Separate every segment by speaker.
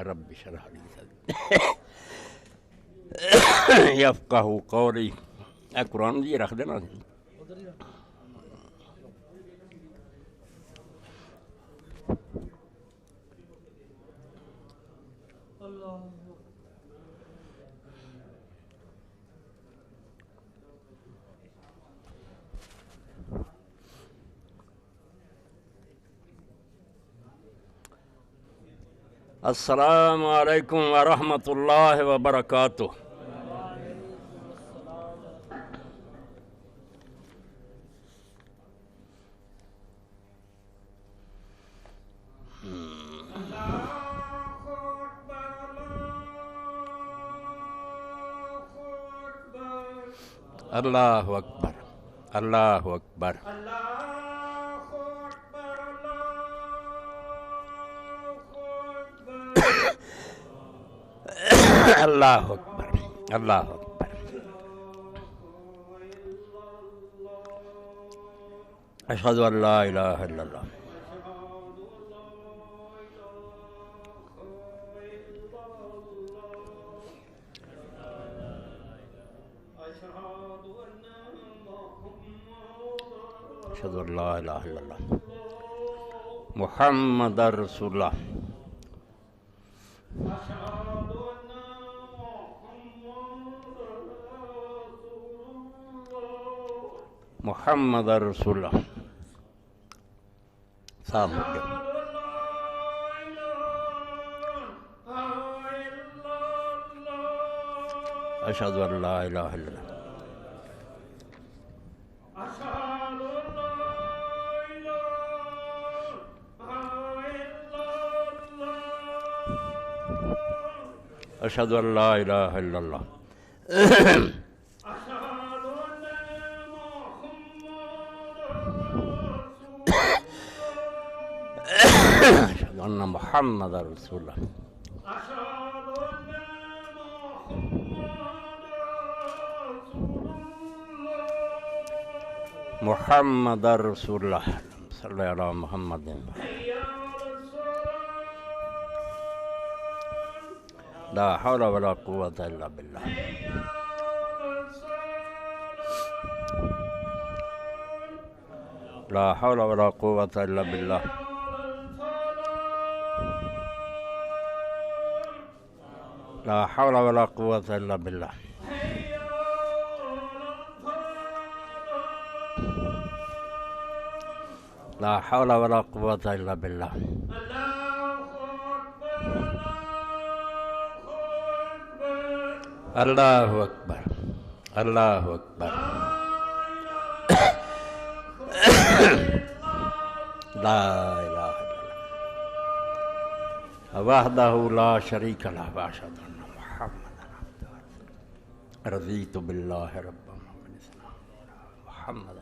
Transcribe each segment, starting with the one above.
Speaker 1: رب اشرح لي صدری یفقہوا قولی. اے قرآن جی رکھ دینا. السلام علیکم ورحمۃ اللہ وبرکاتہ. اللہ اکبر اللہ اکبر. اللہ اکبر اللہ اکبر. اشہد ان لا الہ الا اللہ. اشہد ان لا الہ الا اللہ محمد رسول اللہ. محمد رسول اللہ. صاحب اشہد ان لا الہ الا اللہ. اشہد ان لا الہ الا اللہ. اشہد ان محمد رسول اللہ. محمد رسول اللہ. صلی علی محمد. لا حول ولا قوة الا باللہ. لا حول ولا قوة الا باللہ. لا حول ولا قوة الا باللہ. لا حول ولا قوة الا باللہ. اللہ اکبر اللہ اکبر. لا الہ الا اللہ وحدہ لا شریک لہ واشہد ان محمدا عبدہ ورسولہ. رضیت باللہ ربا محمد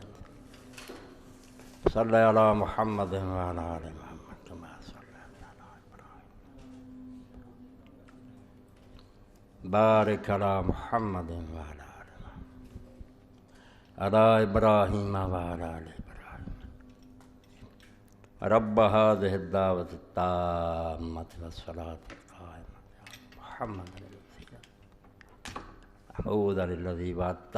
Speaker 1: صلی علی محمد وعلی آل محمد کما صلیت علی ابراہیم. بارک علی محمد وعلی آل محمد علی ابراہیم وعلی آل ابراہیم. رب هذه الدعوة التامة والصلاة القائمة محمد أعوذ للذي وعدت.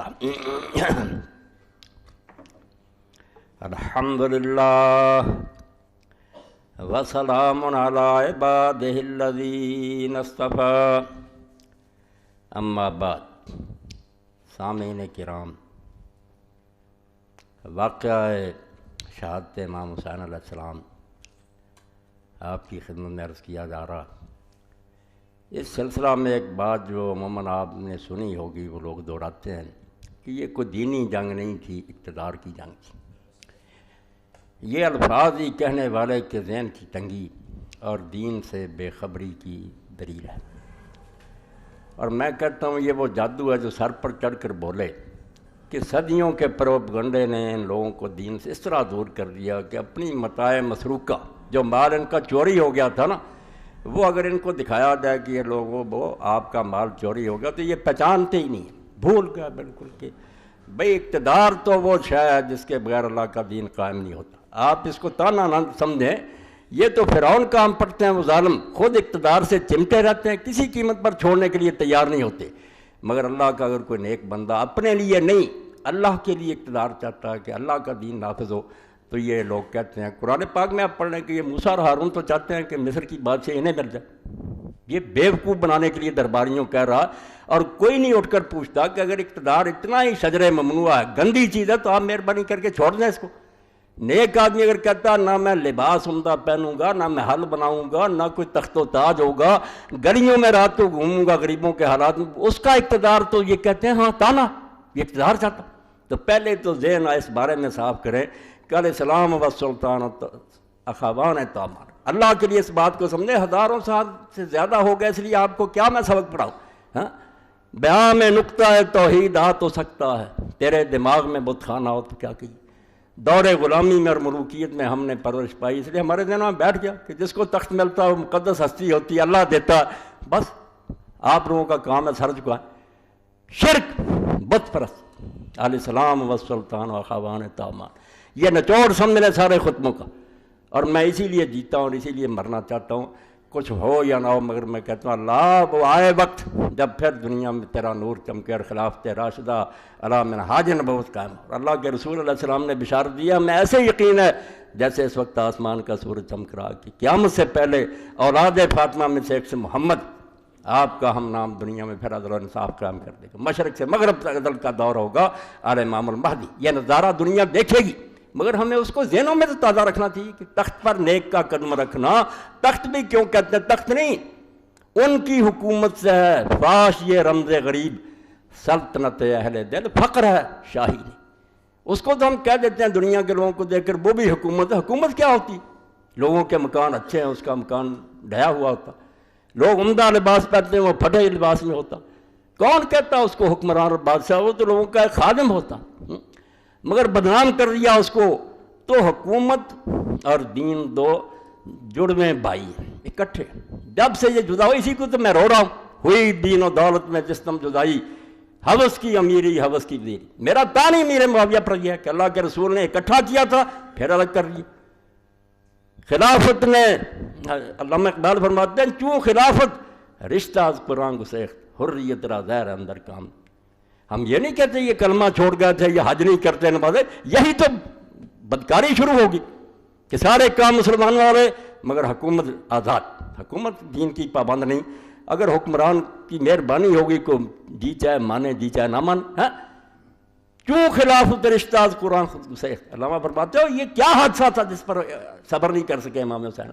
Speaker 1: الحمد لله وسلام على عباده الذين اصطفى. اما بعد. سامعین کرام، واقعہ شہادت امام حسین علیہ السلام آپ کی خدمت میں عرض کیا جا رہا. اس سلسلہ میں ایک بات جو عموماً آپ نے سنی ہوگی، وہ لوگ دہراتے ہیں کہ یہ کوئی دینی جنگ نہیں تھی، اقتدار کی جنگ تھی. یہ الفاظ ہی کہنے والے کے ذہن کی تنگی اور دین سے بے خبری کی دلیل ہے. اور میں کہتا ہوں یہ وہ جادو ہے جو سر پر چڑھ کر بولے کہ صدیوں کے پروپیگنڈے نے ان لوگوں کو دین سے اس طرح دور کر دیا کہ اپنی متاع مسروقہ، جو مال ان کا چوری ہو گیا تھا نا، وہ اگر ان کو دکھایا جائے کہ یہ لوگوں وہ آپ کا مال چوری ہو گیا تو یہ پہچانتے ہی نہیں، بھول گیا بالکل کہ بھئی اقتدار تو وہ شے ہے جس کے بغیر اللہ کا دین قائم نہیں ہوتا. آپ اس کو تانا نہ سمجھیں، یہ تو فرعون کا ہم پڑھتے ہیں، وہ ظالم خود اقتدار سے چمٹے رہتے ہیں، کسی قیمت پر چھوڑنے کے لیے تیار نہیں ہوتے، مگر اللہ کا اگر کوئی نیک بندہ اپنے لیے نہیں اللہ کے لیے اقتدار چاہتا ہے کہ اللہ کا دین نافذ ہو، تو یہ لوگ کہتے ہیں قرآن پاک میں آپ پڑھ رہے ہیں کہ یہ موسیٰ اور ہارون تو چاہتے ہیں کہ مصر کی بادشاہ انہیں مل جائے، یہ بیوقوف بنانے کے لیے درباریوں کہہ رہا، اور کوئی نہیں اٹھ کر پوچھتا کہ اگر اقتدار اتنا ہی شجر ممنوع ہے، گندی چیز ہے، تو آپ مہربانی کر کے چھوڑ دیں اس کو۔ نیک آدمی اگر کہتا نہ میں لباس عمدہ پہنوں گا، نہ میں حل بناؤں گا، نہ کوئی تخت و تاج ہوگا، گلیوں میں رات کو گھوموں گا غریبوں کے حالات میں، اس کا اقتدار تو یہ کہتے ہیں ہاں تانا، یہ اقتدار چاہتا۔ تو پہلے تو ذہن اس بارے میں صاف کریں کہ علیہ السلام و سلطان اخوان تامان، اللہ کے لیے اس بات کو سمجھے، ہزاروں سال سے زیادہ ہو گئے، اس لیے آپ کو کیا میں سبق پڑھاؤں؟ ہاں، بیان میں نقطہ توحید آ تو سکتا ہے، تیرے دماغ میں بت خانہ ہو تو کیا کہیے۔ دور غلامی میں اور ملوکیت میں ہم نے پرورش پائی، اس لیے ہمارے ذہنوں میں بیٹھ گیا کہ جس کو تخت ملتا ہے وہ مقدس ہستی ہوتی ہے، اللہ دیتا، بس آپ لوگوں کا کام ہے سر جھکائیں۔ شرک، بت پرست، علیہ السلام و سلطان و اخوان تامان، یہ نچوڑ سمجھ لیں سارے خطبوں کا، اور میں اسی لیے جیتا ہوں اور اسی لیے مرنا چاہتا ہوں، کچھ ہو یا نہ ہو، مگر میں کہتا ہوں اللہ وہ آئے وقت جب پھر دنیا میں تیرا نور چمکے اور خلافت راشدہ علی منہاج نبوت قائم ہو۔ اور اللہ کے رسول علیہ السلام نے بشارت دیا، میں ایسے یقین ہے جیسے اس وقت آسمان کا سورج چمک رہا کہ قیامت سے پہلے اولاد فاطمہ میں سے ایک سے محمد، آپ کا ہم نام دنیا میں پھر عدل و انصاف قائم کر دے گا، مشرق سے مغرب تک عدل کا دور ہوگا، آل امام المہدی، یہ نظارہ دنیا دیکھے گی، مگر ہمیں اس کو ذہنوں میں تو تازہ رکھنا چاہیے کہ تخت پر نیک کا قدم رکھنا، تخت بھی کیوں کہتے ہیں تخت نہیں، ان کی حکومت سے ہے، فاش یہ رمز غریب، سلطنت اہل دل، فقر ہے شاہی نہیں، اس کو تو ہم کہہ دیتے ہیں دنیا کے لوگوں کو دیکھ کر وہ بھی حکومت ہے۔ حکومت کیا ہوتی؟ لوگوں کے مکان اچھے ہیں، اس کا مکان ڈھیا ہوا ہوتا، لوگ عمدہ لباس پہنتے ہیں، وہ پھٹے لباس میں ہوتا، کون کہتا اس کو حکمران اور بادشاہ؟ وہ تو لوگوں کا ایک خادم ہوتا، مگر بدنام کر دیا اس کو۔ تو حکومت اور دین دو جڑویں بھائی ہیں، اکٹھے، جب سے یہ جدا ہوئی، اسی کو تو میں رو رہا ہوں، ہوئی دین و دولت میں جسم جدائی، حوث کی امیری حوث کی وزیری۔ میرا تانی امیر معاویہ پر یہ ہے کہ اللہ کے رسول نے اکٹھا کیا تھا پھر الگ کر لیا۔ خلافت نے، علامہ اقبال فرماتے ہیں چوں خلافت رشتہ از قرآن گسیخت، حریت را زہر اندر کام۔ ہم یہ نہیں کہتے یہ کلمہ چھوڑ گئے تھے، یہ حج نہیں کرتے نمازیں، یہی تو بدکاری شروع ہوگی کہ سارے کام مسلمانوں والے، مگر حکومت آزاد، حکومت دین کی پابند نہیں۔ اگر حکمران کی مہربانی ہوگی کو جی چاہے مانے جی چاہے نہ مانے، کیوں خلافت رشتہ از قرآن گسیخت۔ علامہ فرماتے ہو یہ کیا حادثہ تھا جس پر صبر نہیں کر سکے امام حسین؟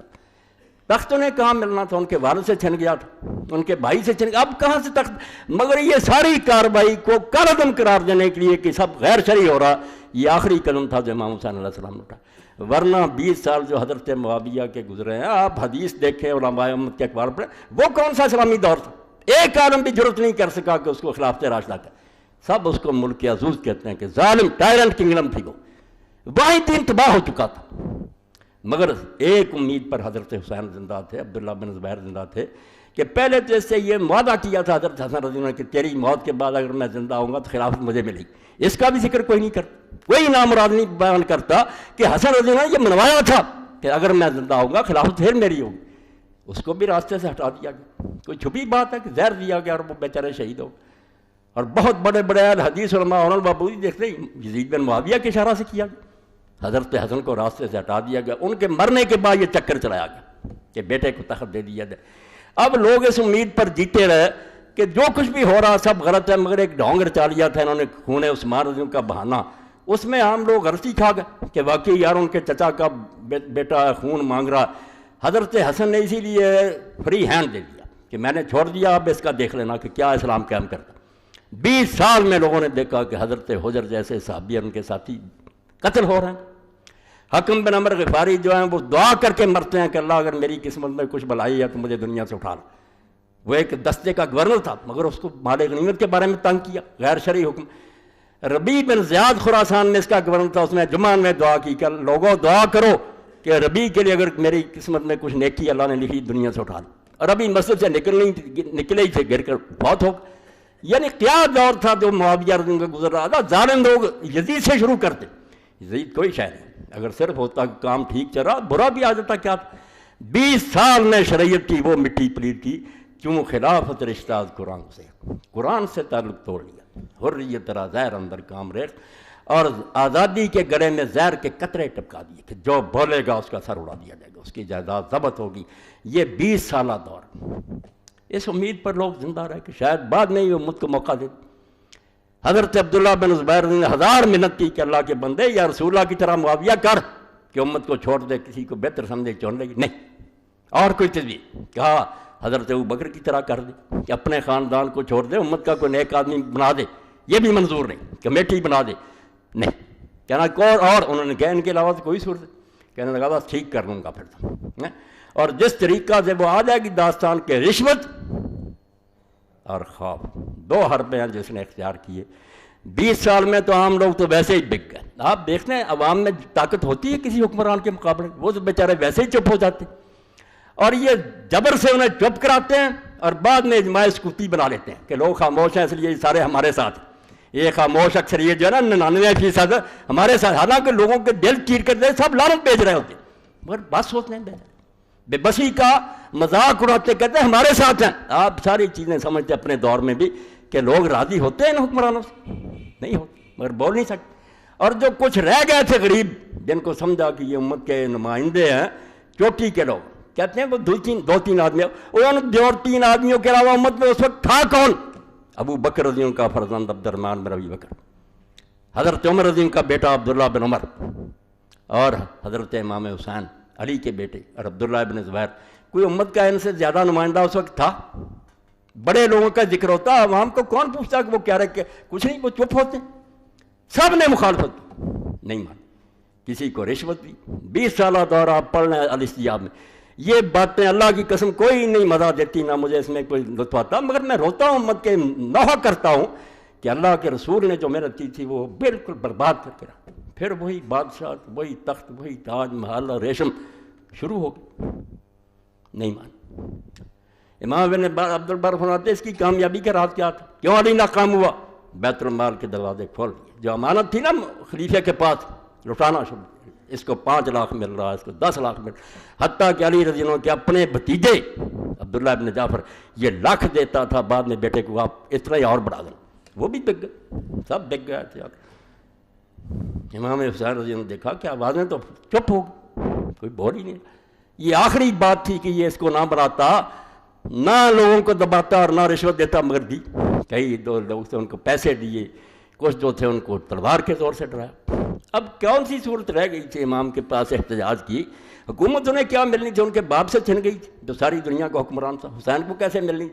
Speaker 1: تخت انہیں کہاں ملنا تھا، ان کے والد سے چھن گیا تھا، ان کے بھائی سے چھن گیا، اب کہاں سے تخت؟ مگر یہ ساری کارروائی کو کالعدم قرار دینے کے لیے کہ سب غیر شرعی ہو رہا، یہ آخری قدم تھا جو امام حسین علیہ السلام نے اٹھا۔ ورنہ 20 سال جو حضرت معاویہ کے گزرے ہیں، آپ حدیث دیکھیں علماء امت کے اخبار پڑھیں، وہ کون سا اسلامی دور تھا؟ ایک عالم بھی جرت نہیں کر سکا کہ اس کو خلافت راشدہ کا، سب اس کو ملک عزوز کہتے ہیں کہ ظالم ٹائرنٹ کنگڈم تھی، وہ وہیں دین تباہ ہو چکا تھا۔ مگر ایک امید پر حضرت حسین زندہ تھے، عبداللہ بن زبیر زندہ تھے، کہ پہلے تو اس سے یہ معاہدہ کیا تھا حضرت حسن رضی اللہ عنہ کہ تیری موت کے بعد اگر میں زندہ ہوں گا تو خلافت مجھے ملے گی۔ اس کا بھی ذکر کوئی نہیں کرتا، کوئی نامراد نہیں بیان کرتا کہ حسن رضی اللہ عنہ یہ منوایا تھا کہ اگر میں زندہ ہوں گا خلافت پھر میری ہوگی، اس کو بھی راستے سے ہٹا دیا گیا۔ کوئی چھپی بات ہے کہ زہر دیا گیا اور وہ بیچارے شہید ہو، اور بہت بڑے بڑے اہل حدیث علماء البابودی دیکھتے ہیں یزید بن معاویہ کے اشارہ سے کیا گیا، حضرت حسن کو راستے سے ہٹا دیا گیا، ان کے مرنے کے بعد یہ چکر چلایا گیا کہ بیٹے کو تخت دے دیا جائے۔ اب لوگ اس امید پر جیتے رہے کہ جو کچھ بھی ہو رہا سب غلط ہے، مگر ایک ڈھونگ رچا لیا تھا انہوں نے خون عثمان رضی کا بہانہ، اس میں عام لوگ غلطی کھا گئے کہ واقعی یار ان کے چچا کا بیٹا خون مانگ رہا۔ حضرت حسن نے اسی لیے فری ہینڈ دے دیا کہ میں نے چھوڑ دیا، اب اس کا دیکھ لینا کہ کیا اسلام قائم کرتا۔ 20 سال میں لوگوں نے دیکھا کہ حضرت حجر جیسے صحابی اور ان کے ساتھی قتل ہو رہے ہیں۔ حکم بن عمر غفاری جو ہیں وہ دعا کر کے مرتے ہیں کہ اللہ اگر میری قسمت میں کچھ بلائی ہے تو مجھے دنیا سے اٹھا لو۔ وہ ایک دستے کا گورنر تھا، مگر اس کو مال غنیمت کے بارے میں تنگ کیا، غیر شرعی حکم۔ ربیع بن زیاد خراسان میں اس کا گورنر تھا، اس نے جمعہ میں دعا کی کہ لوگوں دعا کرو کہ ربیع کے لیے اگر میری قسمت میں کچھ نیکی اللہ نے لکھی دنیا سے اٹھا لو۔ اور ربیع مسجد سے نکلے ہی تھے، گر کر بہت ہو۔ یعنی کیا دور تھا جو معاویہ رضی اللہ عنہ کا گزر رہا تھا۔ ظالم لوگ یزید سے شروع کرتے، یزید کوئی شے نہیں، اگر صرف ہوتا کہ کام ٹھیک چل رہا برا بھی آ جاتا کیا تھا۔ 20 سال میں شریعت کی وہ مٹی پلیت کی کیوں خلافت رشتہ قرآن سے تعلق توڑ لیا، حریت را زہر اندر کام ریخت، اور آزادی کے گلے میں زہر کے قطرے ٹپکا دیے کہ جو بولے گا اس کا سر اڑا دیا جائے گا، اس کی جائیداد ضبط ہوگی۔ یہ 20 سالہ دور، اس امید پر لوگ زندہ رہے کہ شاید بعد میں یہ امت کو موقع دے۔ حضرت عبداللہ بن زبیر نے 1000 منت کی کہ اللہ کے بندے یا رسول اللہ کی طرح معاویہ کر کہ امت کو چھوڑ دے، کسی کو بہتر سمجھے چون لے گی، نہیں اور کوئی تجویز۔ کہا حضرت ابوبکر کی طرح کر دے کہ اپنے خاندان کو چھوڑ دے، امت کا کوئی نیک آدمی بنا دے، یہ بھی منظور نہیں، کمیٹی بنا دے، نہیں کہنا اور انہوں نے کہا ان کے علاوہ کوئی صورت، کہنے لگا بس ٹھیک کر لوں گا پھر تو۔ اور جس طریقہ سے وہ آ جائے گی داستان کے رشوت اور خوف، 2 حربیں ہیں جس نے اختیار کیے 20 سال میں، تو عام لوگ تو ویسے ہی بک گئے۔ آپ دیکھتے ہیں عوام میں طاقت ہوتی ہے کسی حکمران کے مقابلے، وہ تو بیچارے ویسے ہی چپ ہو جاتے، اور یہ جبر سے انہیں چپ کراتے ہیں اور بعد میں اجماع سکوتی بنا لیتے ہیں کہ لوگ خاموش ہیں اس لیے یہ سارے ہمارے ساتھ ہیں۔ یہ خاموش اکثریت جو ہے نا 99% ہمارے ساتھ، حالانکہ لوگوں کے دل چیر کر دے سب لعنت بھیج رہے ہوتے، مگر بس ہوتے ہیں بے بسی کا مذاق اڑاتے کہتے ہیں ہمارے ساتھ ہیں۔ آپ ساری چیزیں سمجھتے اپنے دور میں بھی کہ لوگ راضی ہوتے ہیں ان حکمرانوں سے، نہیں ہوتے، مگر بول نہیں سکتے۔ اور جو کچھ رہ گئے تھے غریب، جن کو سمجھا کہ یہ امت کے نمائندے ہیں، چوٹی کے لوگ کہتے ہیں وہ 2-3 آدمی، انہوں نے 3 آدمیوں کے علاوہ امت میں اس وقت تھا کون؟ ابو بکر رضی اللہ کا فرزند عبد الرحمن بن ابی بکر، حضرت عمر رضی اللہ کا بیٹا عبداللہ بن عمر، اور حضرت امام حسین علی کے بیٹے اور عبداللہ بن زبیر۔ کوئی امت کا ان سے زیادہ نمائندہ اس وقت تھا؟ بڑے لوگوں کا ذکر ہوتا، عوام کو کون پوچھتا کہ وہ کیا رہے کہ کچھ نہیں، وہ چپ ہوتے، سب نے مخالفت نہیں مانی، کسی کو رشوت دی۔ 20 سالہ دور آپ پڑھ لیں الاستجاب میں، یہ باتیں اللہ کی قسم کوئی نہیں مزہ دیتی، نہ مجھے اس میں کوئی لطف آتا، مگر میں روتا ہوں، امت کے نوحہ کرتا ہوں کہ اللہ کے رسول نے جو محنت کی تھی وہ بالکل برباد کر کے رکھا۔ پھر وہی بادشاہ، وہی تخت، وہی تاج محل اور ریشم شروع ہو گئی، نہیں مان۔ امام ابن عبد البر فرماتے اس کی کامیابی کا راز کیا تھا؟ کیوں علی ناکام ہوا؟ بیت المال کے دروازے کھول دیے، جو امانت تھی نا خلیفہ کے پاس لٹانا شروع، اس کو 5 لاکھ مل رہا ہے، اس کو 10 لاکھ مل رہا، حتیٰ کہ علی رضی اللہ عنہ کے اپنے بھتیجے عبداللہ ابن جعفر یہ لاکھ دیتا تھا، بعد میں بیٹے کو آپ اس طرح ہی اور بڑھا دیں، وہ بھی بک گئے، سب بک گئے تھے۔ امام حسین رضی اللہ عنہ نے دیکھا کہ آوازیں تو چپ ہو گئی، کوئی بول ہی نہیں۔ یہ آخری بات تھی کہ یہ اس کو نہ بڑھاتا، نہ لوگوں کو دباتا اور نہ رشوت دیتا، مگر دی۔ کئی 2 لوگ تھے ان کو پیسے دیے، کچھ جو تھے ان کو تلوار کے زور سے ڈرایا۔ اب کون سی صورت رہ گئی تھی امام کے پاس احتجاج کی؟ حکومت انہیں کیا ملنی تھی؟ ان کے باپ سے چھن گئی تھی جو ساری دنیا کا حکمران تھا، حسین کو کیسے ملنی؟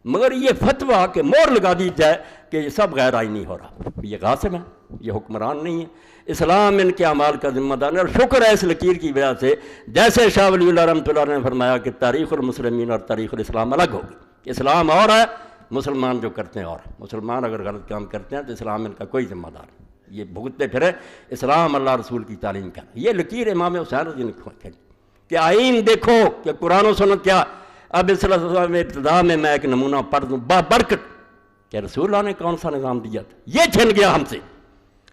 Speaker 1: مگر یہ فتویٰ کہ مور لگا دی جائے کہ یہ سب غیر آئینی ہو رہا، یہ غاصب ہیں، یہ حکمران نہیں ہے، اسلام ان کے اعمال کا ذمہ دار ہے۔ اور شکر ہے اس لکیر کی وجہ سے، جیسے شاہ ولی اللہ رحمۃ اللہ نے فرمایا کہ تاریخ المسلمین اور تاریخ الاسلام الگ ہوگی، اسلام اور ہے، مسلمان جو کرتے ہیں اور ہے۔ مسلمان اگر غلط کام کرتے ہیں تو اسلام ان کا کوئی ذمہ دار نہیں، یہ بھگتتے پھرے، اسلام اللہ رسول کی تعلیم کا۔ یہ لکیر امام حسین رضی اللہ عنہ کہ آئین دیکھو کہ قرآن و سنت کیا۔ اب اس سلسلہ میں ابتدا میں ایک نمونہ پڑھ دوں بابرکت کہ رسول اللہ نے کون سا نظام دیا تھا، یہ چھن گیا ہم سے۔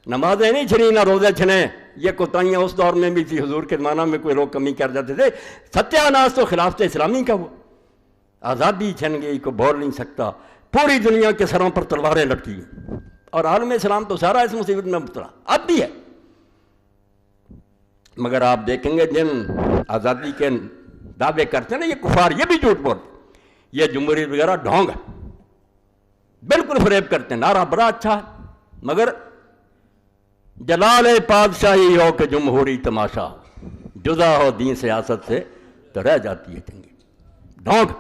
Speaker 1: نمازیں نہیں چھنی، نہ روزے چھنے، یہ کوتاہیاں اس دور میں بھی تھی، حضور کے زمانہ میں کوئی لوگ کمی کر جاتے تھے۔ ستیہ ناز تو خلافت اسلامی کا ہوا، آزادی چھن گئی، کوئی بول نہیں سکتا، پوری دنیا کے سروں پر تلواریں لٹکی ہیں، اور عالم اسلام تو سارا اس مصیبت میں مبتلا اب بھی ہے۔ مگر آپ دیکھیں گے جن آزادی کے دعوے کرتے ہیں نا یہ کفار، یہ بھی جھوٹ بولتے، یہ جمہوریت وغیرہ ڈھونگ ہے، بالکل فریب کرتے ہیں۔ نعرہ بڑا اچھا ہے، مگر جلال پادشاہی ہو کہ جمہوری تماشا ہو، جدا ہو دین سیاست سے تو رہ جاتی ہے چنگی ڈھونگ۔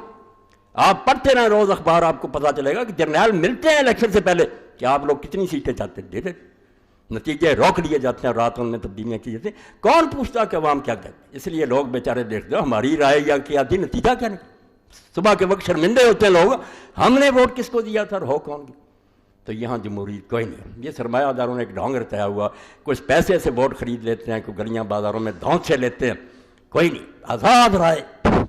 Speaker 1: آپ پڑھتے رہیں روز اخبار، آپ کو پتہ چلے گا کہ جرنیل ملتے ہیں الیکشن سے پہلے کہ آپ لوگ کتنی سیٹیں چاہتے ہیں، دے دیں، نتیجے روک لیے جاتے ہیں، رات ان میں تبدیلیاں کی جاتی ہیں۔ کون پوچھتا کہ عوام کیا کہتے ہیں؟ اس لیے لوگ بیچارے دیکھتے ہو ہماری رائے یا کیا تھی، نتیجہ کیا نہیں، صبح کے وقت شرمندے ہوتے ہیں لوگ، ہم نے ووٹ کس کو دیا تھا اور ہو کون گیا۔ تو یہاں جمہوریت کوئی نہیں، یہ سرمایہ داروں نے ایک ڈھونگ رچایا ہوا، کچھ پیسے سے ووٹ خرید لیتے ہیں، کوئی گلیاں بازاروں میں دھونس سے لیتے ہیں، کوئی نہیں، آزاد رائے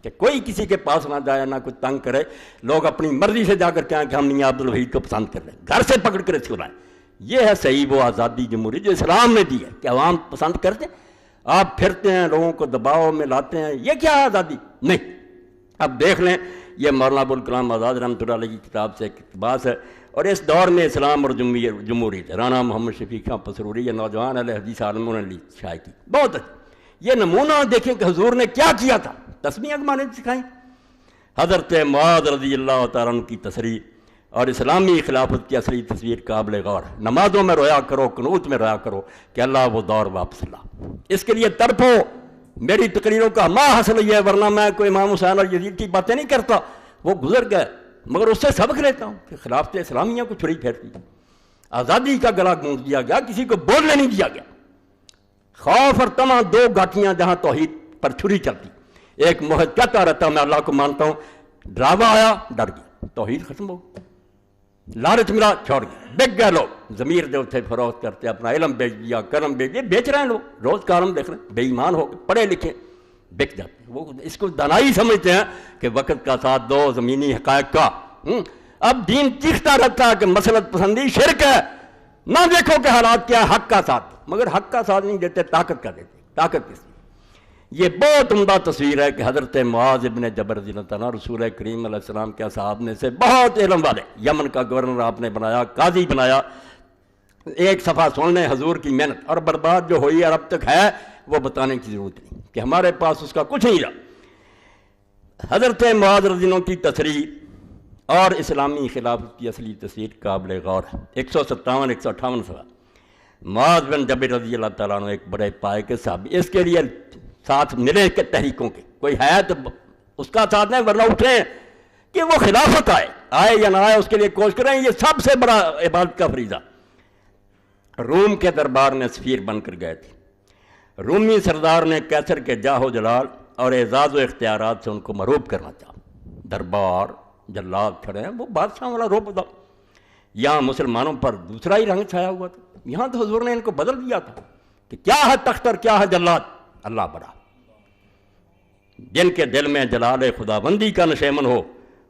Speaker 1: کہ کوئی کسی کے پاس نہ جائے، نہ کوئی تنگ کرے، لوگ اپنی مرضی سے جا کر کہیں کہ ہم میاں عبدالوحید کو پسند کر رہے ہیں، گھر سے پکڑ کر اس کو لائیں۔ یہ ہے صحیح وہ آزادی جمہوری جو اسلام نے دی ہے کہ عوام پسند کرتے، آپ پھرتے ہیں، لوگوں کو دباؤ میں لاتے ہیں، یہ کیا ہے آزادی؟ نہیں۔ اب دیکھ لیں، یہ مولانا ابوالکلام آزاد رحمۃ اللہ علیہ کی کتاب سے ایک اقتباس ہے، اور اس دور میں اسلام اور جمہوریت، رانا محمد شفیق خان پسروری، یہ نوجوان اہل حدیث عالموں نے شائع کی، بہت اچھی۔ یہ نمونہ دیکھیں کہ حضور نے کیا کیا تھا، تسمیہ کمانے سکھائیں۔ حضرت معاذ رضی اللہ تعالیٰ عنہ کی تصریح اور اسلامی خلافت کی اصلی تصویر قابل غور ہے۔ نمازوں میں رویا کرو، قنوت میں رویا کرو کہ اللہ وہ دور واپس لا، اس کے لیے تڑپو۔ میری تقریروں کا ما حاصل یہ ہے، ورنہ میں کوئی امام حسین اور یزید کی باتیں نہیں کرتا، وہ گزر گئے، مگر اس سے سبق لیتا ہوں کہ خلافت اسلامیہ کو چھری پھیرتی، آزادی کا گلا گونج دیا گیا، کسی کو بولنے نہیں دیا گیا۔ خوف اور طمع دو گھاٹیاں جہاں توحید پر چھری چلتی، ایک موحد کہتا رہتا میں اللہ کو مانتا ہوں، ڈراوا آیا ڈر گیا، توحید ختم ہو، لالچ ملا چھوڑ گیا، بک گئے لوگ، ضمیر جو تھے فروخت کرتے، اپنا علم بیچ دیا، کرم بیچ دیا، بیچ رہے ہیں لوگ، روز کارم دیکھ رہے ہیں، بے ایمان ہو گئے، پڑھے لکھے بک جاتے ہیں، وہ اس کو دانائی سمجھتے ہیں کہ وقت کا ساتھ دو، زمینی حقائق کا۔ اب دین چیختا رہتا ہے کہ مسلط پسندی شرک ہے، نہ دیکھو کہ حالات کیا ہے، حق کا ساتھ، مگر حق کا ساتھ نہیں دیتے، طاقت کا دیتے، طاقت کس کی؟ یہ بہت عمدہ تصویر ہے کہ حضرت معاذ ابن جبل رضی اللہ تعالیٰ رسول کریم علیہ السلام کے صحابہ نے سے بہت علم والے، یمن کا گورنر آپ نے بنایا، قاضی بنایا، ایک صفحہ سن لیں حضور کی محنت، اور برباد جو ہوئی اور اب تک ہے وہ بتانے کی ضرورت نہیں کہ ہمارے پاس اس کا کچھ نہیں رہا۔ حضرت معاذ رضی اللہ کی تصریح اور اسلامی خلافت کی اصلی تصویر قابل غور ہے۔ 157 158 صفحہ۔ معاذ بن جبل رضی اللہ تعالیٰ عنہ ایک بڑے پائے کے صحابی، اس کے لیے ساتھ ملے کہ تحریکوں کے کوئی ہے تو اس کا ساتھ نہیں، ورنہ اٹھیں کہ وہ خلافت آئے یا نہ آئے، اس کے لیے کوشش کریں، یہ سب سے بڑا عبادت کا فریضہ۔ روم کے دربار میں سفیر بن کر گئے تھے، رومی سردار نے کیسر کے جاہ و جلال اور اعزاز و اختیارات سے ان کو مرعوب کرنا چاہا، دربار جلاد کھڑے ہیں، وہ بادشاہ والا روب تھا۔ یہاں مسلمانوں پر دوسرا ہی رنگ چھایا ہوا تھا، یہاں تو حضور نے ان کو بدل دیا تھا کہ کیا ہے تخت اور کیا ہے جلاد، اللہ بڑا۔ جن کے دل میں جلال خدا بندی کا نشیمن ہو،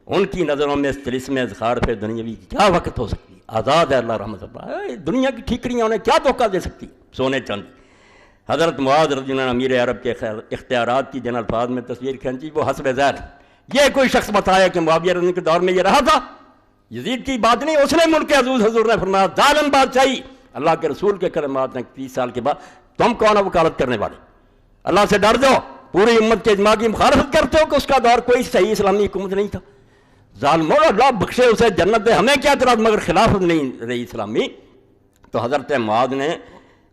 Speaker 1: ان کی نظروں میں اس طلسم زخارف دنیاوی کی کیا وقت ہو سکتی ہے؟ آزاد ہے اللہ رحمت اللہ، دنیا کی ٹھیکریاں انہیں کیا دھوکہ دے سکتی، سونے چاندی۔ حضرت معاذ رضی اللہ عنہ امیر عرب کے اختیارات کی جن الفاظ میں تصویر کھینچی وہ حسب ذیل۔ یہ کوئی شخص بتایا کہ معاویہ رضی اللہ کے دور میں یہ رہا تھا، یزید کی بات نہیں، اس نے ملک عزوز حضور نے فرمایا ظالم بادشاہی، اللہ کے رسول کے کلمات ہیں 30 سال کے بعد تم کون ہو وکالت کرنے والے، اللہ سے ڈر جاؤ، پوری امت کے اجماع کی مخالفت کرتے ہو کہ اس کا دور کوئی صحیح اسلامی حکومت نہیں تھا، ظالموں اللہ بخشے اسے جنت دے، ہمیں کیا اعتراض، مگر خلافت نہیں رہی اسلامی۔ تو حضرت معاذ نے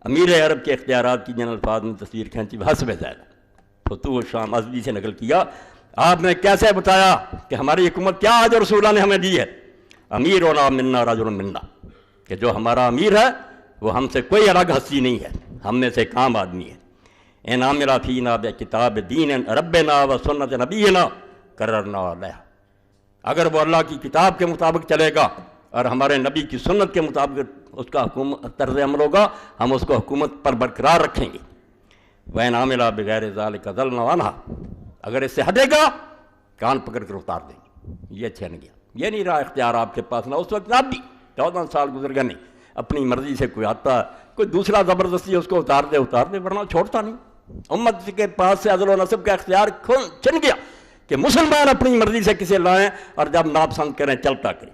Speaker 1: امیر عرب کے اختیارات کی جن الفاظ میں تصویر کھینچی حسب ذیل، فتوح الشام ازدی سے نقل کیا، آپ نے کیسے بتایا کہ ہماری حکومت کیا ہے جو رسول اللہ نے ہمیں دی ہے، امیرنا منا رجل منا، کہ جو ہمارا امیر ہے وہ ہم سے کوئی الگ ہستی نہیں ہے، ہم میں سے ایک عام آدمی ہے۔ ان عامل فینا بکتاب دین ربنا و سنت نبینا قررنا علیہ، اگر وہ اللہ کی کتاب کے مطابق چلے گا اور ہمارے نبی کی سنت کے مطابق اس کا طرز عمل ہوگا، ہم اس کو حکومت پر برقرار رکھیں گے۔ وَإِنْ عَمِلَ بِغَيْرِ ذَلِكَ ضَلْنَا عَنْهَا، اگر اس سے ہٹے گا کان پکڑ کر اتار دیں گے۔ یہ چھن گیا، یہ نہیں رہا اختیار آپ کے پاس، نہ اس وقت اب بھی 14 سال گزر گئے، نہیں اپنی مرضی سے کوئی آتا ہے، کوئی دوسرا زبردستی اس کو اتار دے، ورنہ چھوڑتا نہیں۔ امت کے پاس سے عدل و نصب کا اختیار چھن گیا کہ مسلمان اپنی مرضی سے کسے لائیں اور جب ناپسند کریں چلتا کریں۔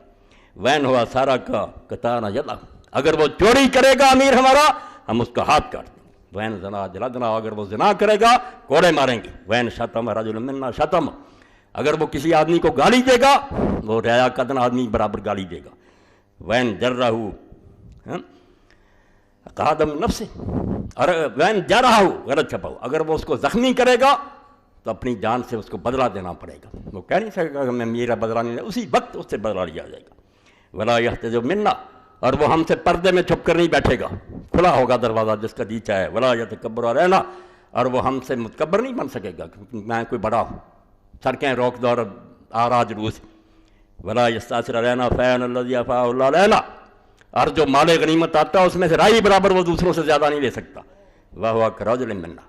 Speaker 1: وین ہوا سارا کا کتانا جلا، اگر وہ چوری کرے گا امیر ہمارا ہم اس کا ہاتھ کاٹ دیں گے۔ وین زنا جلدنا، اگر وہ زنا کرے گا کوڑے ماریں گے۔ وین شتم رجل منا شتم، اگر وہ کسی آدمی کو گالی دے گا وہ ریا قدن آدمی برابر گالی دے گا۔ وین جرہو قادم نفس، اور وین جرہو غلط چھپاؤ، اگر وہ اس کو زخمی کرے گا تو اپنی جان سے اس کو بدلہ دینا پڑے گا، وہ کہہ نہیں سکے گا کہ میں میرا بدلہ نہیں لیا، اسی وقت اس سے بدلہ لیا جائے گا۔ ولا یحتجب منا، اور وہ ہم سے پردے میں چھپ کر نہیں بیٹھے گا، کھلا ہوگا دروازہ جس کا جی چاہے۔ ولا یتکبر علینا، اور وہ ہم سے متکبر نہیں بن سکے گا کیونکہ میں کوئی بڑا ہوں، سڑکیں روک دو اور آراج روس۔ ولا یستاثر علینا فین الذی افاء اللہ علینا، اور جو مال غنیمت آتا ہے اس میں سے رائی برابر وہ دوسروں سے زیادہ نہیں لے سکتا۔ وہو کرجل منا،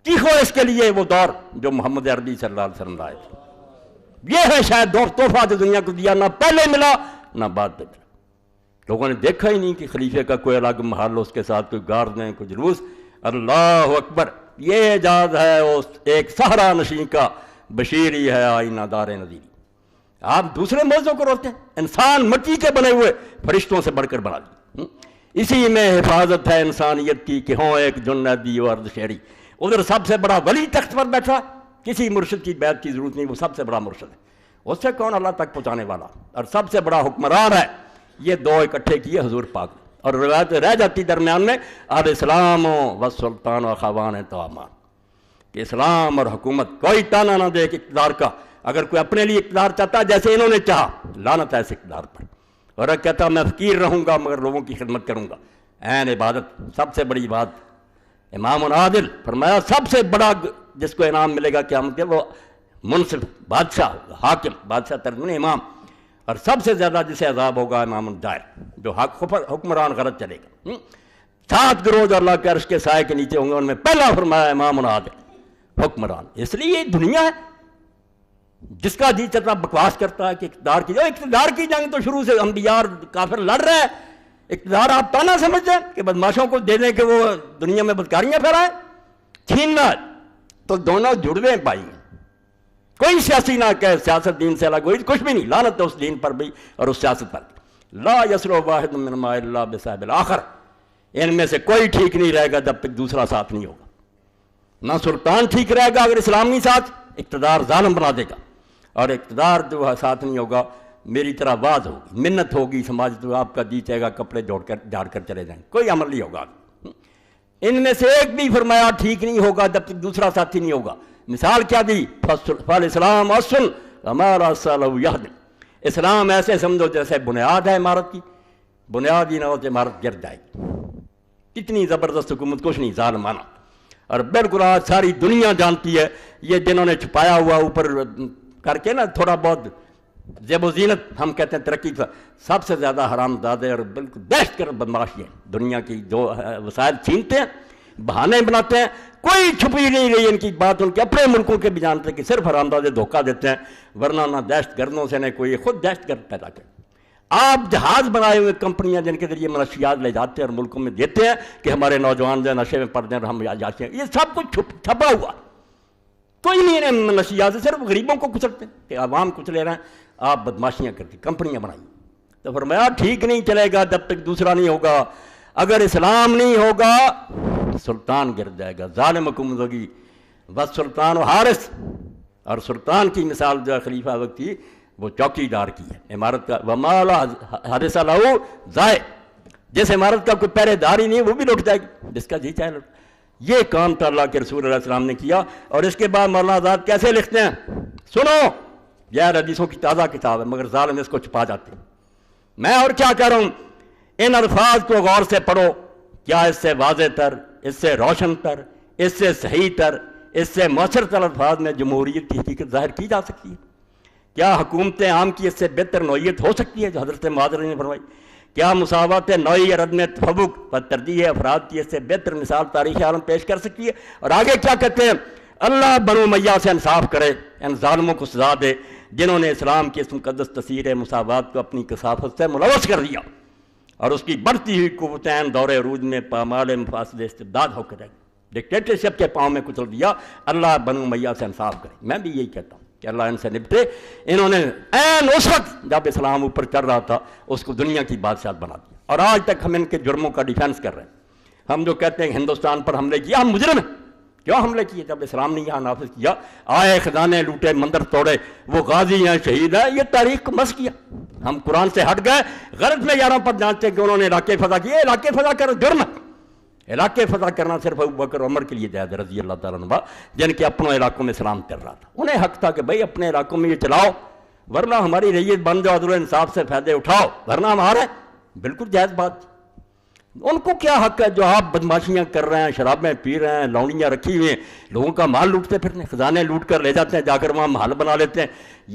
Speaker 1: چیخو اس کے لیے وہ دور جو محمد عربی صلی اللہ علیہ وسلم لائے تھے۔ یہ ہے شاید دور تحفہ جو دنیا کو دیا، نہ پہلے ملا نہ بعد میں ملا۔ لوگوں نے دیکھا ہی نہیں کہ خلیفے کا کوئی الگ محل، اس کے ساتھ کوئی گارد نہیں، کوئی جلوس، اللہ اکبر، یہ اعجاز ہے اس ایک صحرا نشین کا، بشیری ہے آئینہ دار نظیری۔ آپ دوسرے موضوع کو روکتے ہیں، انسان مٹی کے بنے ہوئے فرشتوں سے بڑھ کر بنا دی، اسی میں حفاظت ہے انسانیت کی کہ ہوں ایک جنیدی و ارد شہری۔ ادھر سب سے بڑا ولی تخت پر بیٹھا، کسی مرشد کی بیعت کی ضرورت نہیں، وہ سب سے بڑا مرشد ہے، اس سے کون اللہ تک پہنچانے والا، اور سب سے بڑا حکمران ہے۔ یہ دو اکٹھے کیے حضور پاک نے، اور روایت رہ جاتی درمیان میں علیہ السلام و سلطان و خوان تومان، کہ اسلام اور حکومت کوئی تانا نہ دے ایک اقتدار کا۔ اگر کوئی اپنے لیے اقتدار چاہتا ہے جیسے انہوں نے چاہا، لعنت ہے اس اقتدار پر، اور اگر کہتا میں فقیر رہوں گا مگر لوگوں کی خدمت کروں گا، عین عبادت سب سے بڑی بات۔ امام عادل فرمایا سب سے بڑا جس کو انعام ملے گا قیامت کے وہ منصف بادشاہ ہوگا، حاکم، بادشاہ ترجمہ امام، اور سب سے زیادہ جسے عذاب ہوگا امام الجائر، جو حکمران غلط چلے گا۔ 7 گروہ جو اللہ کے عرش کے سائے کے نیچے ہوں گے، ان میں پہلا فرمایا امام عادل، حکمران۔ اس لیے یہ دنیا ہے جس کا جی چلتا بکواس کرتا ہے کہ اقتدار کی جنگ تو شروع سے انبیاء اور کافر لڑ رہے ہیں، اقتدار آپ تانا سمجھتے ہیں کہ بدماشوں کو دے دیں کہ وہ دنیا میں بدکاریاں پھیلائیں، چھیننا تو دونوں جڑوے پائی ہیں۔ کوئی سیاسی نہ کہے سیاست دین سے الگ ہوئی، کچھ بھی نہیں، لعنت ہے اس دین پر بھی اور اس سیاست پر بھی۔ لا یسلو واحد منہما الا بصاحب الاخر، ان میں سے کوئی ٹھیک نہیں رہے گا جب تک دوسرا ساتھ نہیں ہوگا۔ نہ سلطان ٹھیک رہے گا اگر اسلام نہیں ساتھ، اقتدار ظالم بنا دے گا، اور اقتدار جو ساتھ نہیں ہوگا میری طرح واز ہوگی، منت ہوگی، سماج تو آپ کا جی چاہے گا کپڑے جھاڑ کر چلے جائیں، کوئی عمل نہیں ہوگا۔ ان میں سے ایک بھی فرمایا ٹھیک نہیں ہوگا جب تک دوسرا ساتھی نہیں ہوگا۔ مثال کیا دی؟ فالاسلام اصل ہمارا یہدم، اسلام ایسے سمجھو جیسے بنیاد ہے عمارت کی، بنیاد ہی نہ ہو تو عمارت گر جائے گی۔ کتنی زبردست حکومت، کچھ نہیں، ظالمانہ، اور بالکل آج ساری دنیا جانتی ہے۔ یہ جنہوں نے چھپایا ہوا اوپر کر کے نا تھوڑا بہت زیب و زینت ہم کہتے ہیں ترقی کا، سب سے زیادہ حرام زادے اور بالکل دہشت گرد بدماش ہیں، دنیا کی جو وسائل چھینتے ہیں، بہانے بناتے ہیں، کوئی چھپی نہیں رہی ان کی بات، ان کے اپنے ملکوں کے بھی جانتے ہیں کہ صرف حرام زادے دھوکہ دیتے ہیں، ورنہ نہ دہشت گردوں سے نہ کوئی، خود دہشت گرد پیدا کرتے۔ آپ جہاز بنائے ہوئے کمپنیاں جن کے ذریعے منشیات لے جاتے ہیں اور ملکوں میں دیتے ہیں کہ ہمارے نوجوان جو نشے میں پڑ جائیں اور ہم جاتے ہیں، یہ سب کچھ چھپا ہوا، کوئی نہیں انہیں منشیات سے، صرف غریبوں کو کچلتے ہیں کہ عوام کچھ لے رہے ہیں، آپ بدماشیاں کرتے، کمپنیاں بنائی۔ تو فرمایا ٹھیک نہیں چلے گا جب تک دوسرا نہیں ہوگا، اگر اسلام نہیں ہوگا سلطان گر جائے گا، ظالم حکومت ہوگی، بس سلطان و حارس، اور سلطان کی مثال جو خلیفہ وقت کی وہ چوکی دار کی ہے، عمارت کا ومال حارس لہو ضائع، جس عمارت کا کوئی پہرے دار ہی نہیں وہ بھی لٹ جائے گی، جس کا جی چاہے لٹ۔ یہ کام تو اللہ کے رسول علیہ السلام نے کیا، اور اس کے بعد مولانا آزاد کیسے لکھتے ہیں؟ سنو، یہ حدیثوں کی تازہ کتاب ہے مگر ظالم اس کو چھپا جاتے ہیں۔ میں اور کیا کہہ رہا ہوں، ان الفاظ کو غور سے پڑھو، کیا اس سے واضح تر، اس سے روشن تر، اس سے صحیح تر، اس سے مؤثر تر الفاظ میں جمہوریت کی حقیقت ظاہر کی جا سکتی ہے؟ کیا حکومت عام کی اس سے بہتر نوعیت ہو سکتی ہے جو حضرت معاذ نے فرمائی؟ کیا مساوات نوعی اور عدم تفوق پر ترجیح افراد کی اس سے بہتر مثال تاریخ عالم پیش کر سکتی ہے؟ اور آگے کیا کہتے ہیں؟ اللہ بنو امیہ سے انصاف کرے، ان ظالموں کو سزا دے جنہوں نے اسلام کی اس مقدس تصویر مساوات کو اپنی کثافت سے ملوث کر دیا، اور اس کی بڑھتی ہوئی قوتیں دور عروج میں پامال مفاسد استبداد ہو کر ڈکٹیٹرشپ کے پاؤں میں کچل دیا۔ اللہ بنو امیہ سے انصاف کرے۔ میں بھی یہی کہتا ہوں کہ اللہ ان سے نپٹے۔ انہوں نے عین اس وقت جب اسلام اوپر چڑھ رہا تھا اس کو دنیا کی بادشاہت بنا دیا، اور آج تک ہم ان کے جرموں کا ڈیفینس کر رہے ہیں۔ ہم جو کہتے ہیں ہندوستان پر حملے کیا، ہم مجرم ہیں۔ کیوں حملے کیے؟ جب اسلام نے یہاں نافذ کیا، آئے خزانے لوٹے، مندر توڑے، وہ غازی ہیں، شہید ہیں، یہ تاریخ کو مس کیا۔ ہم قرآن سے ہٹ گئے، غرض میں یاروں پر جانتے کہ انہوں نے علاقے فتح کیے۔ علاقے فتح کر جرم ہے، علاقے فتح کرنا صرف ابوبکر عمر کے لیے جائز رضی اللہ تعالیٰ عنہ، جن کے اپنوں علاقوں میں اسلام چل رہا تھا۔ انہیں حق تھا کہ بھائی اپنے علاقوں میں یہ چلاؤ، ورنہ ہماری ریت بن جاؤ، عدل و انصاف سے فائدے اٹھاؤ، ورنہ ہم آ رہے ہیں۔ بالکل جائز بات تھی۔ ان کو کیا حق ہے جو آپ بدماشیاں کر رہے ہیں، شرابیں پی رہے ہیں، لونڈیاں رکھی ہوئی ہیں، لوگوں کا مال لوٹتے پھرتے ہیں، خزانے لوٹ کر لے جاتے ہیں، جا کر وہاں محل بنا لیتے ہیں۔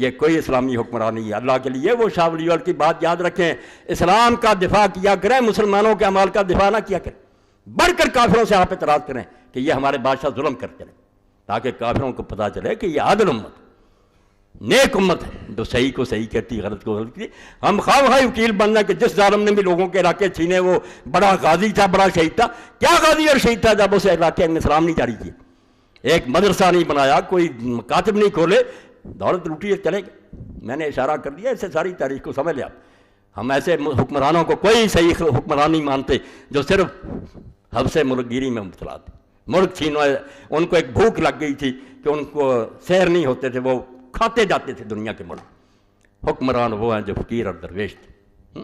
Speaker 1: یہ کوئی اسلامی حکمرانی ہے اللہ کے لیے۔ وہ شاہ ولی اللہ کی بات یاد رکھیں، اسلام کا دفاع کیا کریں، مسلمانوں کے اعمال کا دفاع نہ کیا کریں۔ بڑھ کر کافروں سے آپ اعتراض کریں کہ یہ ہمارے بادشاہ ظلم کرتے رہے، تاکہ کافروں کو پتہ چلے کہ یہ عادل امت، نیک امت ہے، تو صحیح کو صحیح کہتی، غلط کو غلط کہتی. ہم خواہ خواہ وکیل بننا کہ جس ظالم نے بھی لوگوں کے علاقے چھینے وہ بڑا غازی تھا، بڑا شہید تھا. کیا غازی اور شہید تھا جب اسے علاقے میں اسلام نہیں جاری کیا، ایک مدرسہ نہیں بنایا، کوئی مکاتب نہیں کھولے، دولت لوٹی ہے چلے گئے. میں نے اشارہ کر دیا، اس سے ساری تاریخ کو سمجھ لیا. ہم ایسے حکمرانوں کو کوئی صحیح حکمران نہیں مانتے جو صرف حبس ملک گیری میں مبتلا تھے. ملک چھینو، ان کو ایک بھوک لگ گئی تھی کہ ان کو سیر نہیں ہوتے تھے، وہ کھاتے جاتے تھے دنیا کے ملک. حکمران وہ ہیں جو فقیر اور درویش تھے.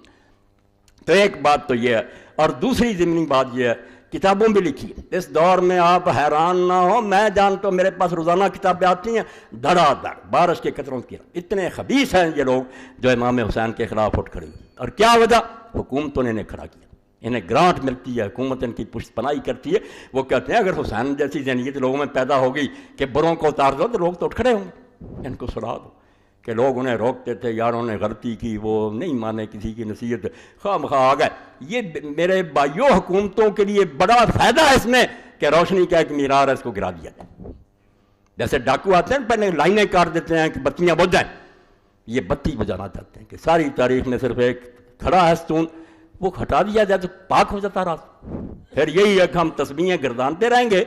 Speaker 1: تو ایک بات تو یہ ہے. اور دوسری ضمنی بات یہ ہے، کتابوں بھی لکھی. اس دور میں آپ حیران نہ ہو، میں جانتا ہوں میرے پاس روزانہ کتابیں آتی ہیں دھڑا دھڑ بارش کے قطروں کی. اتنے خبیث ہیں یہ لوگ جو امام حسین کے خلاف اٹھ کھڑے ہوئے. اور کیا وجہ؟ حکومتوں نے انہیں کھڑا کیا، انہیں گرانٹ ملتی ہے، حکومت ان کی پشت پناہی کرتی ہے. وہ کہتے ہیں اگر حسین جیسی ذہنیت لوگوں میں پیدا ہو گئی کہ بروں کو اتار دو تو لوگ تو اٹھ کھڑے ہوں گے، ان کو سڑا دو. کہ لوگ انہیں روکتے تھے، یاروں نے غلطی کی، وہ نہیں مانے کسی کی نصیحت، خواہ مخواہ آ گئے. یہ میرے بھائیوں حکومتوں کے لیے بڑا فائدہ ہے اس میں کہ روشنی کا ایک مینار ہے، اس کو گرا دیا جائے. جیسے ڈاکو آتے ہیں پہلے لائنیں کاٹ دیتے ہیں کہ بتیاں بجھ جائیں، یہ بتی بجانا چاہتے ہیں کہ ساری تاریخ میں صرف ایک کھڑا ہے ستون، وہ ہٹا دیا جائے تو پاک ہو جاتا راستہ. پھر یہی ہے کہ ہم تسبیحیں گردانتے رہیں گے،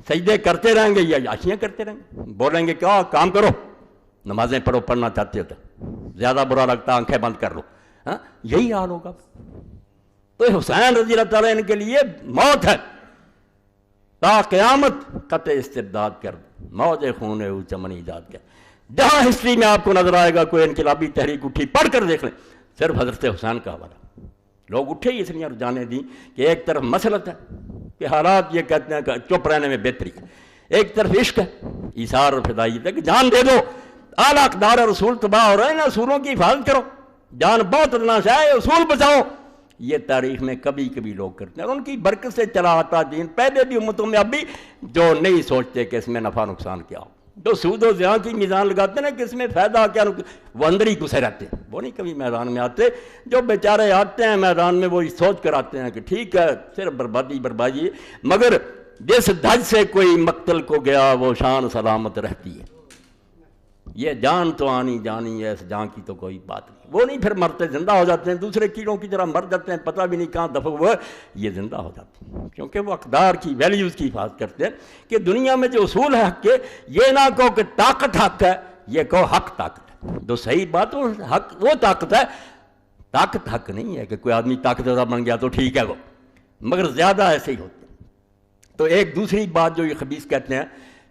Speaker 1: سجدے کرتے رہیں گے یا عیاشیاں کرتے رہیں گے. بولیں گے کیا کام کرو، نمازیں پڑھو، پڑھنا چاہتے ہو تو زیادہ برا لگتا آنکھیں بند کر لو. یہی حال ہوگا. تو حسین رضی اللہ تعالیٰ ان کے لیے موت ہے، تا قیامت قطع استبداد کر، موج خون او چمن ایجاد کر. جہاں ہسٹری میں آپ کو نظر آئے گا کوئی انقلابی تحریک اٹھی، پڑھ کر دیکھ لیں، صرف حضرت حسین کا حوالہ. لوگ اٹھے ہی اس لیے جانے دیں کہ ایک طرف مسلط ہے کہ حالات یہ کہتے ہیں کہ چپ رہنے میں بہتری ہے، ایک طرف عشق ہے، ایثار اور فدائیت ہے کہ جان دے دو. اعلیٰ اقدار اور اصول تباہ ہو رہے ہیں، اصولوں کی حفاظت کرو، جان بہت ادنا سے ہے، اصول بچاؤ. یہ تاریخ میں کبھی کبھی لوگ کرتے ہیں اور ان کی برکت سے چلا آتا دین پہلے بھی امتوں میں اب بھی جو نہیں سوچتے کہ اس میں نفع نقصان کیا ہو، جو سود و زیاں کی میزان لگاتے ہیں کہ اس میں فائدہ کیا، وہ اندر ہی گھسے رہتے ہیں، وہ نہیں کبھی میدان میں آتے. جو بیچارے آتے ہیں میدان میں وہ سوچ کر آتے ہیں کہ ٹھیک ہے صرف بربادی بربادی، مگر جس دھج سے کوئی مقتل کو گیا وہ شان سلامت رہتی ہے. یہ جان تو آنی جانی ہے، اس جان کی تو کوئی بات نہیں. وہ نہیں پھر مرتے زندہ ہو جاتے ہیں، دوسرے کیڑوں کی طرح مر جاتے ہیں، پتہ بھی نہیں کہاں دفع ہوا، یہ زندہ ہو جاتے ہیں کیونکہ وہ اقدار کی ویلیوز کی حفاظت کرتے ہیں. کہ دنیا میں جو اصول ہے حق کے، یہ نہ کہو کہ طاقت حق ہے، یہ کہو حق طاقت ہے. جو صحیح بات وہ حق وہ طاقت ہے، طاقت حق نہیں ہے کہ کوئی آدمی طاقتور بن گیا تو ٹھیک ہے وہ، مگر زیادہ ایسے ہی ہوتے ہیں. تو ایک دوسری بات جو یہ خبیث کہتے ہیں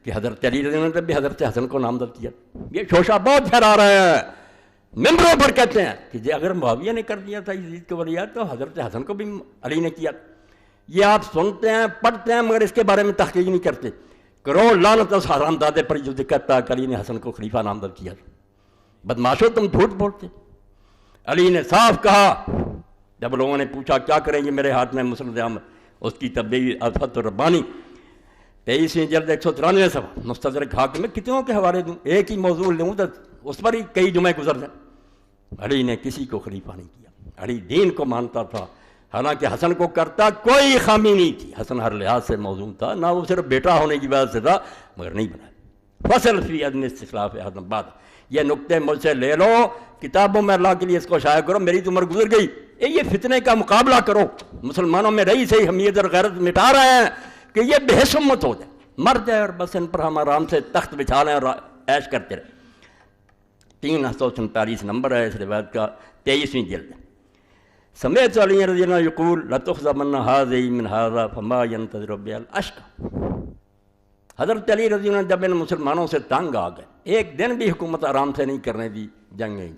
Speaker 1: کہ حضرت علی رضی اللہ عنہ نے بھی حضرت حسن کو نامزد کیا. یہ شوشہ بہت پھیلا رہے ہیں، ممبروں پر کہتے ہیں کہ اگر معاویہ نے کر دیا تھا یزید کو ولیعہد تو حضرت حسن کو بھی علی نے کیا. یہ آپ سنتے ہیں پڑھتے ہیں مگر اس کے بارے میں تحقیق نہیں کرتے. کروڑ لعنت اس حرام دادے پر جو کہتا ہے کہ علی نے حسن کو خلیفہ نامزد کیا. بدماشو تم جھوٹ بولتے. علی نے صاف کہا جب لوگوں نے پوچھا کیا کریں گے میرے ہاتھ میں مسند احمد، اس کی تبدیلی الفت الربانی 23ویں جلد 193 صفحہ مستدرک حاکم میں کتنوں کے حوالے دوں، ایک ہی موضوع لوں تو اس پر ہی کئی جمعے گزر جائیں. علی نے کسی کو خلیفہ نہیں کیا، علی دین کو مانتا تھا، حالانکہ حسن کو کرتا کوئی خامی نہیں تھی، حسن ہر لحاظ سے موزون تھا، نہ وہ صرف بیٹا ہونے کی وجہ سے تھا مگر نہیں بنایا. فصل فی عدم استخلاف احد بعد، یہ نقطے مجھ سے لے لو، کتابوں میں اللہ کے لیے اس کو شائع کرو. میری تو عمر گزر گئی، یہ فتنے کا مقابلہ کرو. مسلمانوں میں رہی صحیح حمیت اور غیرت مٹا رہے ہیں کہ یہ بے حس امت ہو جائے، مر جائے اور بس ان پر ہم آرام سے تخت بچھا لیں اور عیش کرتے رہیں. 347 نمبر ہے اس روایت کا، 23ویں جلد. سمعت علی رضی اللہ عنہ یقول لتخذبن هذه من هذا فما ينتظر بها الاشقى. حضرت علی رضی اللہ عنہ جب ان مسلمانوں سے تنگ آ گئے، ایک دن بھی حکومت آرام سے نہیں کرنے دی، جنگیں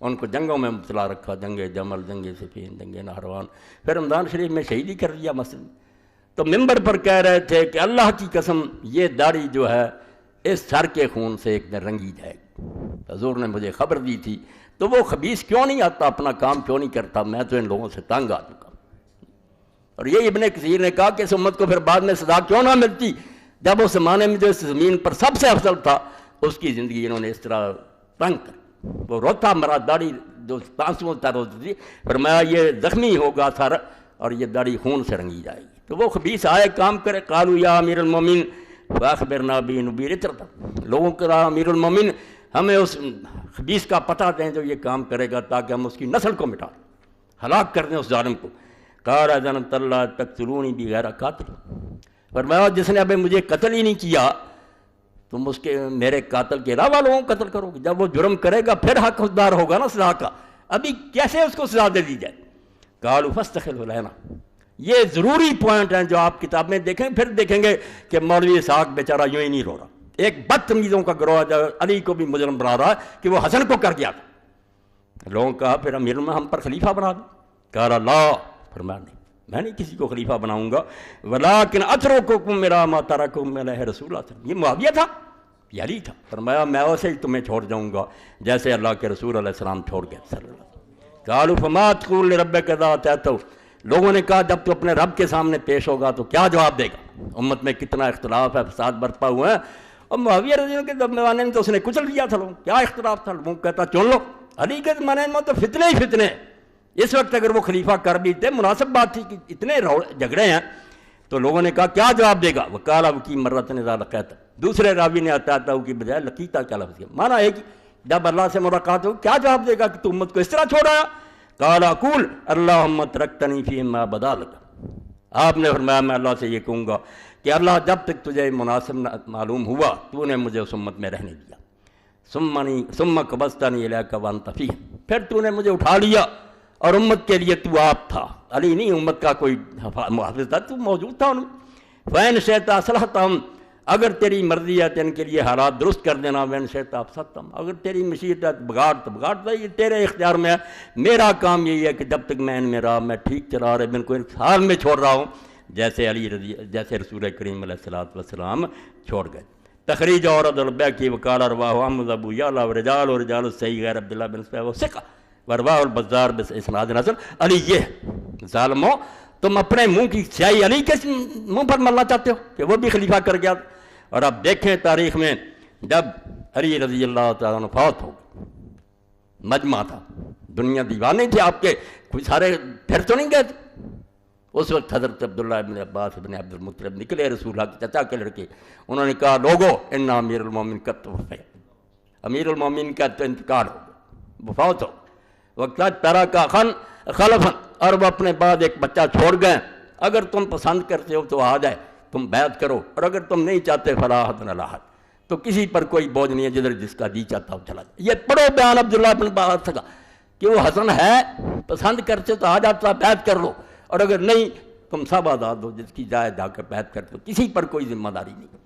Speaker 1: ان کو جنگوں میں مبتلا رکھا، جنگ جمل، جنگ صفین، جنگ نہروان، پھر رمضان شریف میں شہیدی کر دیا مسجد. تو ممبر پر کہہ رہے تھے کہ اللہ کی قسم یہ داڑھی جو ہے اس سر کے خون سے ایک دن رنگی جائے گی. حضور نے مجھے خبر دی تھی، تو وہ خبیث کیوں نہیں آتا، اپنا کام کیوں نہیں کرتا، میں تو ان لوگوں سے تنگ آ چکا. اور یہ ابن کثیر نے کہا کہ اس امت کو پھر بعد میں سزا کیوں نہ ملتی، جب اس زمانے میں جو اس زمین پر سب سے افضل تھا اس کی زندگی انہوں نے اس طرح تنگ کر. وہ روتا مرا، داڑھی جو تانسوں تر ہوتی تھی، فرمایا یہ زخمی ہوگا سر اور یہ داڑھی خون سے رنگی جائے گی. تو وہ خبیث آئے کام کرے، قالوا یا امیر المومنین فاخبرنا بنبوۃ، لوگوں کا امیر المومن ہمیں اس خبیث کا پتہ دیں جو یہ کام کرے گا تاکہ ہم اس کی نسل کو مٹا دیں، ہلاک کر دیں اس ظالم کو۔ قال اذنت اللہ تقتلونی بغیر قاتل، فرمایا جس نے ابھی مجھے قتل ہی نہیں کیا تم اس کے میرے قاتل کے علاوہ لوگوں کو قتل کرو گے۔ جب وہ جرم کرے گا پھر حقدار ہوگا نا سزا کا، ابھی کیسے اس کو سزا دے دی جائے؟ قالوا فاستخلوا لنا، یہ ضروری پوائنٹ ہیں جو آپ کتاب میں دیکھیں پھر دیکھیں گے کہ مولوی اسحاق بیچارہ یوں ہی نہیں رو رہا، ایک بدتمیزوں کا گروہ جو علی کو بھی مجرم بنا رہا ہے کہ وہ حسن کو کر گیا تھا۔ لوگوں کہا پھر امیر ہم پر خلیفہ بنا دیں، کہا لا، فرمایا نہیں میں نہیں کسی کو خلیفہ بناؤں گا، ولیکن اترککم الی ما ترککم علیہ رسول اللہ، یہ معاویہ تھا، یہ علی تھا، فرمایا میں ویسے ہی تمہیں چھوڑ جاؤں گا جیسے اللہ کے رسول علیہ السلام چھوڑ گئے صلی اللہ علیہ وسلم۔ قالوا فما تقول لربک اذا اتیتہ، لوگوں نے کہا جب تو اپنے رب کے سامنے پیش ہوگا تو کیا جواب دے گا؟ امت میں کتنا اختلاف ہے، فساد برپا ہوا ہے، اور معاویہ رضی اللہ کے زمانے میں تو اس نے کچل دیا تھا لوگوں، کیا اختلاف تھا؟ لوگوں کہتا چن لو، علی کے زمانے میں تو فتنے ہی فتنے، اس وقت اگر وہ خلیفہ کر بھی تھے مناسب بات تھی کہ اتنے جھگڑے ہیں، تو لوگوں نے کہا کیا جواب دے گا؟ وقال ابکی مرۃ اذا لقیت، دوسرے راوی نے عطا کی بجائے لقیتا کا لفظ کیا، معنی ہے کہ جب اللہ سے ملاقات ہو کیا جواب دے گا کہ تو امت کو اس طرح چھوڑا؟ قال اقول اللہم ترکتنی فیما بدا لک، آپ نے فرمایا میں اللہ سے یہ کہوں گا کہ اللہ جب تک تجھے مناسب معلوم ہوا تو نے مجھے اس امت میں رہنے دیا، ثم قبضتنی الیک وانت فیہم، پھر تو نے مجھے اٹھا لیا اور امت کے لیے تو آپ تھا، علی نہیں امت کا کوئی محافظ تھا، تو موجود تھا ان میں۔ فَإِنْ شِئْتَ أَصْلَحْتَهُمْ، اگر تیری مرضی ہے تو ان کے لیے حالات درست کر دینا، وَإِنْ شِئْتَ أَفْسَدْتَهُمْ، اگر تیری مشیت ہے بگاڑ تو بگاڑ دے، یہ تیرے اختیار میں ہے، میرا کام یہی ہے کہ جب تک میں ان میں رہا میں ٹھیک چلا رہا، میں ان کو ان حال میں چھوڑ رہا ہوں جیسے رسول کریم علیہ الصلوۃ والسلام چھوڑ گئے۔ تخریج عورد البیکی وقال رواہ احمد ابو یعلا ورجال الصحیح غیر عبداللہ بن صفیہ وثقہ ورواہ البزار باسناد حسن۔ علی یہ ظالموں تم اپنے منہ کی سیاہی علی کے منہ پر ملنا چاہتے ہو کہ وہ بھی خلیفہ کر گیا، اور اب دیکھیں تاریخ میں جب علی رضی اللہ تعالیٰ عنہ فوت ہو گئے، مجمع تھا، دنیا دیوانے تھے آپ کے، کوئی سارے پھر تو نہیں گئے تھے، اس وقت حضرت عبداللہ ابن عباس ابن عبد المطلب نکلے، رسول اللہ کے چچا کے لڑکے، انہوں نے کہا لوگو ان امیر المومن کا توفی، امیر المومن کا تو انتقال ہو گیا، وہ فوت ہو، وقت ترا کا خلفن، اور وہ اپنے بعد ایک بچہ چھوڑ گئے، اگر تم پسند کرتے ہو تو آ جائے تم بیعت کرو، اور اگر تم نہیں چاہتے فلا حد علی حد، تو کسی پر کوئی بوجھ نہیں ہے، جدھر جس کا جی چاہتا ہو چلا جائے۔ یہ پڑھو بیان عبداللہ بن عباس کا کہ وہ حسن ہے، پسند کرتے تو آ جاتا بیعت کر لو، اور اگر نہیں تم سب آزاد ہو، جس کی جائے جا کر بیعت کرتے ہو، کسی پر کوئی ذمہ داری نہیں۔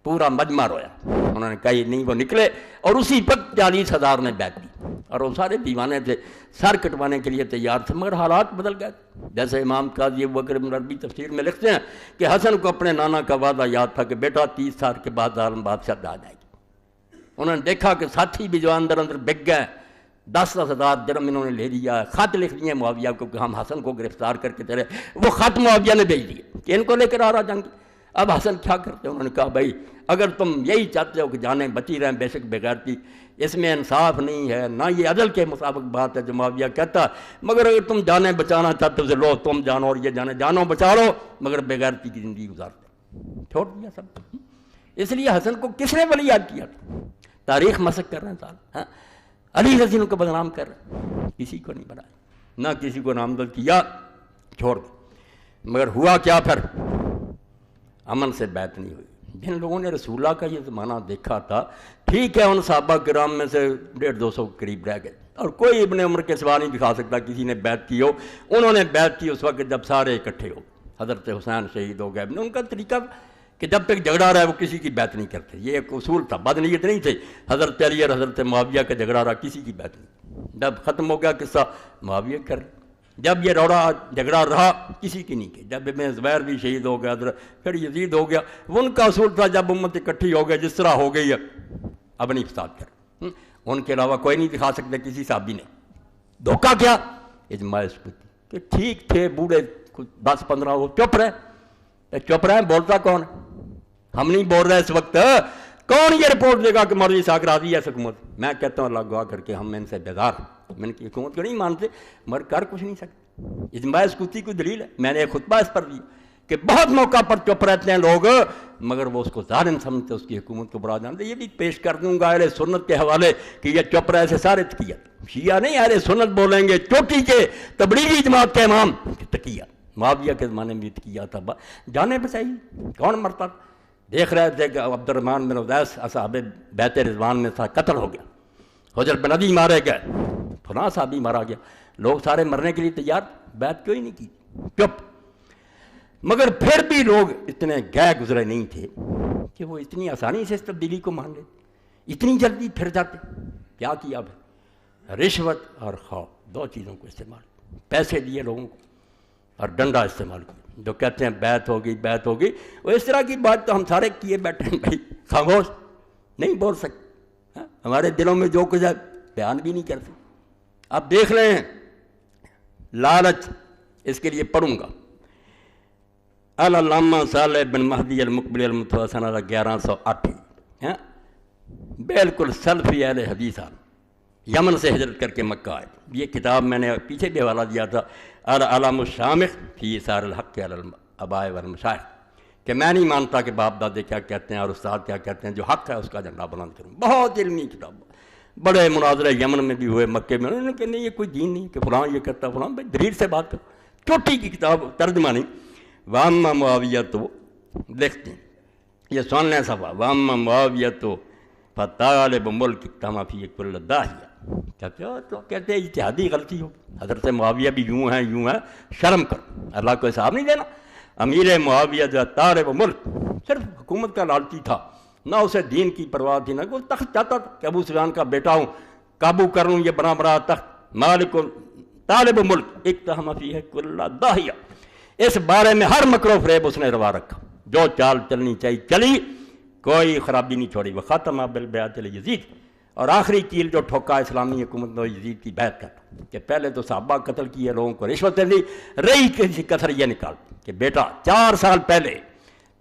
Speaker 1: پورا مجمع رویا، انہوں نے کہا یہ نہیں، وہ نکلے، اور اسی وقت 40,000 نے بیعت کی، اور وہ سارے دیوانے تھے، سر کٹوانے کے لیے تیار تھے، مگر حالات بدل گئے۔ جیسے امام قاضی ابوبکر بن عربی تفسیر میں لکھتے ہیں کہ حسن کو اپنے نانا کا وعدہ یاد تھا کہ بیٹا 30 سال کے بعد ظالم بادشاہ آ جائے گی۔ انہوں نے دیکھا کہ ساتھی بھی جو اندر بک گئے، 10,000 درہم انہوں نے لے لیا، خط لکھ دیے معاویہ کو کہ ہم حسن کو گرفتار کر کے چلے، وہ خط معاویہ نے بھیج دیے کہ ان کو لے کر آ رہا جنگ۔ اب حسن کیا کرتے؟ انہوں نے کہا بھائی اگر تم یہی چاہتے ہو کہ جانیں بچی رہیں، بے شک بغیرتی، اس میں انصاف نہیں ہے، نہ یہ عدل کے مطابق بات ہے جو معاویہ کہتا، مگر اگر تم جانیں بچانا چاہتے ہو تو لو تم جانو، اور یہ جانے جانو بچا لو، مگر بغیرتی کی زندگی گزارتے، چھوڑ دیا سب۔ اس لیے حسن کو کس نے ولی یاد کیا تھا؟ تاریخ مسخ کر رہے ہیں صاحب، علی رضی اللہ کو بدنام کر رہے ہیں، کسی کو نہیں بنایا، نہ کسی کو نامزد کیا، چھوڑ دیا۔ مگر ہوا کیا پھر؟ امن سے بیعت نہیں ہوئی۔ جن لوگوں نے رسول اللہ کا یہ زمانہ دیکھا تھا، ٹھیک ہے ان صحابہ کرام میں سے 150-200 کے قریب رہ گئے، اور کوئی ابن عمر کے سوا نہیں دکھا سکتا کسی نے بیعت کی ہو۔ انہوں نے بیعت کی اس وقت جب سارے اکٹھے ہو، حضرت حسین شہید ہو گئے، ان کا طریقہ کہ جب تک جھگڑا رہا ہے وہ کسی کی بیعت نہیں کرتے، یہ ایک اصول تھا، بد نیت نہیں تھے۔ حضرت علی اور حضرت معاویہ کا جھگڑا رہا، کسی کی بیعت نہیں، جب ختم ہو گیا قصہ معاویہ کر، جب یہ روڑا جھگڑا رہا کسی کی نہیں کی، جب ابن زبیر بھی شہید ہو گیا، پھر یزید ہو گیا، وہ ان کا اصول تھا جب امت اکٹھی ہو گئے جس طرح ہو گئی ہے اب نہیں فساد کر، ان کے علاوہ کوئی نہیں دکھا سکتے کسی صحابی نے۔ دھوکہ کیا؟ اجماع سکوتی کہ ٹھیک تھے بوڑھے 10-15 وہ چپ رہے، بولتا کون ہے؟ ہم نہیں بول رہے اس وقت، کون یہ رپورٹ دے گا کہ مولوی اسحاق راضی ہے اس حکومت؟ میں کہتا ہوں اللہ گواہ کر کے ہم ان سے بیزار، میں ان کی حکومت کو نہیں مانتے، مگر کر کچھ نہیں سکتے۔ اجماع سکوتی کوئی دلیل ہے؟ میں نے ایک خطبہ اس پر دی کہ بہت موقع پر چپ رہتے ہیں لوگ، مگر وہ اس کو ظالم سمجھتے، اس کی حکومت کو برا جانتے۔ یہ بھی پیش کر دوں گا اہل سنت کے حوالے کہ یہ چپ رہے سے سارے تقیہ، شیعہ نہیں اہل سنت بولیں گے، چوٹی کے تبلیغی جماعت کے امام تقیہ، معاویہ کے زمانے میں بھی تقیہ تھا، جانے بچائی، کون مرتا؟ دیکھ رہے تھے کہ عبد الرحمن بن عدیس اصحاب بیت رضوان میں تھا، قتل ہو گیا، حجر بن عدی مارے گئے، فلاں صحابی مارا گیا، لوگ سارے مرنے کے لیے تیار، بیعت کیوں ہی نہیں کی، چپ۔ مگر پھر بھی لوگ اتنے گئے گزرے نہیں تھے کہ وہ اتنی آسانی سے اس تبدیلی کو مان لیتے، اتنی جلدی پھر جاتے۔ کیا کیا پھر؟ رشوت اور خوف، دو چیزوں کو استعمال، پیسے دیے لوگوں کو اور ڈنڈا استعمال کیا۔ جو کہتے ہیں بیعت ہوگی بیعت ہوگی، وہ اس طرح کی بات تو ہم سارے کیے بیٹھے ہیں بھائی، خاموش نہیں بول سکتے، ہمارے دلوں میں جو کچھ ہے بیان بھی نہیں کر سکتے۔ اب دیکھ رہے ہیں لالچ، اس کے لیے پڑھوں گا علامہ صالح بن مہدی المقبل المتوفی سنہ 1108، بالکل سلفی اہل حدیث، یمن سے ہجرت کر کے مکہ آئے۔ یہ کتاب میں نے پیچھے بھی حوالہ دیا تھا، العلم الشامخ فی ایثار الحق علی الآباء والمشائخ، کہ میں نہیں مانتا کہ باپ دادے کیا کہتے ہیں اور استاد کیا کہتے ہیں، جو حق ہے اس کا جھنڈا بلند کروں۔ بہت علمی کتاب، بڑے مناظرے یمن میں بھی ہوئے، مکے میں، انہوں نے کہا نہیں یہ کوئی دین نہیں کہ فلاں یہ کرتا فلاں، بھائی دلیل سے بات کرو، چھوٹی کی کتاب، ترجمہ نہیں۔ واما معاویہ تو لکھتے ہیں، یہ سن لیں صفحہ، واما معاویہ تو فطالب ملک تما فی کل داہیہ، تو کہتے ہیں اجتہادی غلطی ہو، حضرت معاویہ بھی یوں ہیں، شرم کرو، اللہ کو حساب نہیں دینا۔ امیر معاویہ جو طالب ملک، صرف حکومت کا لالچی تھا، نہ اسے دین کی پرواہ تھی، نہ کوئی تخت چاہتا تھا کہ ابو سفیان کا بیٹا ہوں، قابو کر لوں یہ بڑا بڑا تخت، مالک طالب ملک اقتحم فیہ کل داہیہ، اس بارے میں ہر مکر و فریب اس نے روا رکھا، جو چال چلنی چاہیے چلی، کوئی خرابی نہیں چھوڑی۔ وخاتمہ بالبیعۃ یزید، اور آخری کیل جو ٹھوکا اسلامی حکومت نے یزید کی بیعت کرتا، کہ پہلے تو صحابہ قتل کیے، لوگوں کو رشوتیں دی، رہی کسی کثر یہ نکال کہ بیٹا 4 سال پہلے،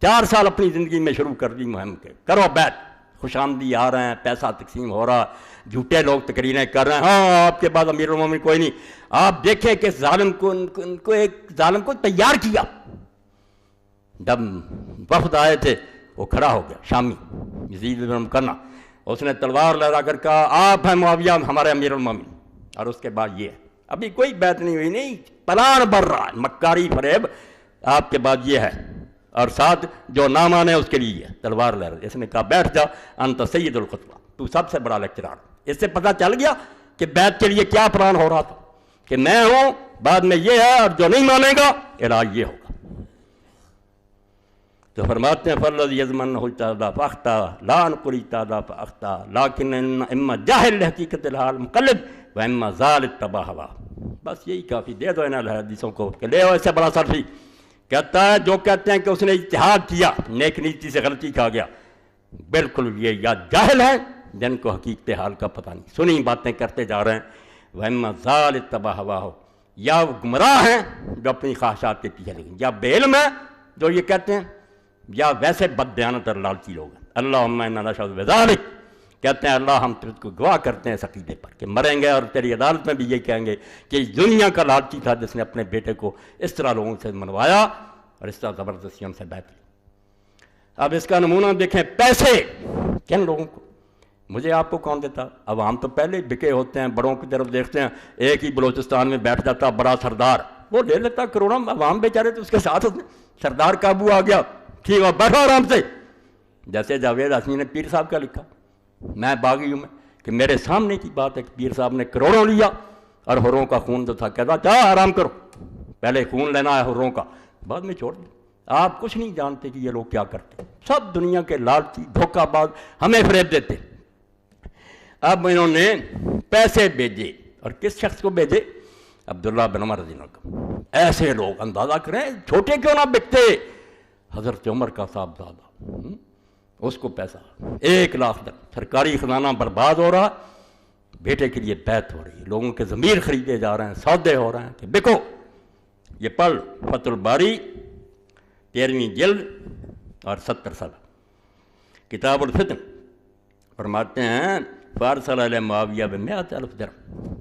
Speaker 1: 4 سال اپنی زندگی میں شروع کر دی مہم کے، کرو بیعت، خوش آمدی آ رہے ہیں، پیسہ تقسیم ہو رہا، جھوٹے لوگ تقریریں کر رہے ہیں، ہاں آپ کے بعد امیر المومنین کوئی نہیں۔ آپ دیکھیں کہ ظالم کو ایک ظالم کو تیار کیا، جب وفد آئے تھے وہ کھڑا ہو گیا، شامی یزید بن مکنہ، اس نے تلوار لہرا کر کہا آپ ہیں معاویہ ہمارے امیر المومنین، اور اس کے بعد یہ ہے، ابھی کوئی بیعت نہیں ہوئی، نہیں پلان بڑھ رہا ہے، مکاری فریب، آپ کے بعد یہ ہے، اور ساتھ جو نہ مانے اس کے لیے تلوار لہرا۔ اس نے کہا بیٹھ جا انت سید الخطبہ، تو سب سے بڑا لیکچرار۔ اس سے پتہ چل گیا کہ بیعت کے لیے کیا پلان ہو رہا تھا، کہ میں ہوں، بعد میں یہ ہے، اور جو نہیں مانے گا علاج یہ ہوگا۔ تو فرماتے ہیں فَالَّذِي يَضْمَنُّهُ اجْتَهَدَ فَأَخْطَأَ لَا نُقُلُ اجْتَهَدَ فَأَخْطَأَ لَكِنَّ إِمَّا جَاهِلْ لِحَقِيقَةِ الْحَالِ مُقَلِّدٌ وَإِمَّا زَالَ اتَّبَعَ هَوَاهُ۔ بس یہی کافی، دے دو ان حدیثوں کو کہ لے آؤ، اس سے بڑا سلفی کہتا ہے جو کہتے ہیں کہ اس نے اجتہاد کیا، نیک نیتی سے غلطی کھا گیا، بالکل یہ یا جاہل ہیں جن کو حقیقت حال کا پتہ نہیں، سنی باتیں کرتے جا رہے ہیں، وَإِمَّا زَالَ اتَّبَعَ هَوَاهُ، یا وہ گمراہ ہیں جو اپنی خواہشات کے پیچھے لگیں، یا بے علم ہیں جو یہ کہتے ہیں، یا ویسے بد دیانت اور لالچی لوگ ہیں۔ اللہم انا نشہد بذالک، کہتے ہیں اللہ ہم تجھ کو گواہ کرتے ہیں اس عقیدے پر کہ مریں گے اور تیری عدالت میں بھی یہ کہیں گے کہ اس دنیا کا لالچی تھا جس نے اپنے بیٹے کو اس طرح لوگوں سے منوایا اور اس طرح زبردستی ان سے بیعت لی۔ اب اس کا نمونہ دیکھیں، پیسے کن لوگوں کو، مجھے آپ کو کون دیتا؟ عوام تو پہلے بکے ہوتے ہیں، بڑوں کی طرف دیکھتے ہیں، ایک ہی بلوچستان میں بیٹھ جاتا بڑا سردار، وہ لے لیتا کروڑوں، عوام بیچارے تو اس کے ساتھ ہوتے ہیں، سردار قابو آ گیا، ٹھیک ہے بیٹھو آرام سے۔ جیسے جاوید ہاشمی نے پیر صاحب کا لکھا، میں باغی ہوں میں، کہ میرے سامنے کی بات ہے کہ پیر صاحب نے کروڑوں لیا اور حروں کا خون جو تھا کہتا کیا آرام کرو، پہلے خون لینا ہے حروں کا، بعد میں چھوڑ دیں۔ آپ کچھ نہیں جانتے کہ یہ لوگ کیا کرتے، سب دنیا کے لالچی دھوکہ باز ہمیں فریب دیتے۔ اب انہوں نے پیسے بھیجے، اور کس شخص کو بھیجے؟ عبداللہ بن عمر رضی اللہ عنہ۔ ایسے لوگ اندازہ کریں چھوٹے کیوں نہ بکتے، حضرت عمر کا صاحبزادہ، اس کو پیسہ 1 لاکھ تک، سرکاری خزانہ برباد ہو رہا، بیٹے کے لیے بیعت ہو رہی ہے، لوگوں کے ضمیر خریدے جا رہے ہیں، سودے ہو رہے ہیں کہ بکو۔ یہ پڑھ فتح الباری 13ویں جلد اور 70 صفحہ، کتاب الفتن، فرماتے ہیں فارسل علیہ معاویہ ب100,000 درہم،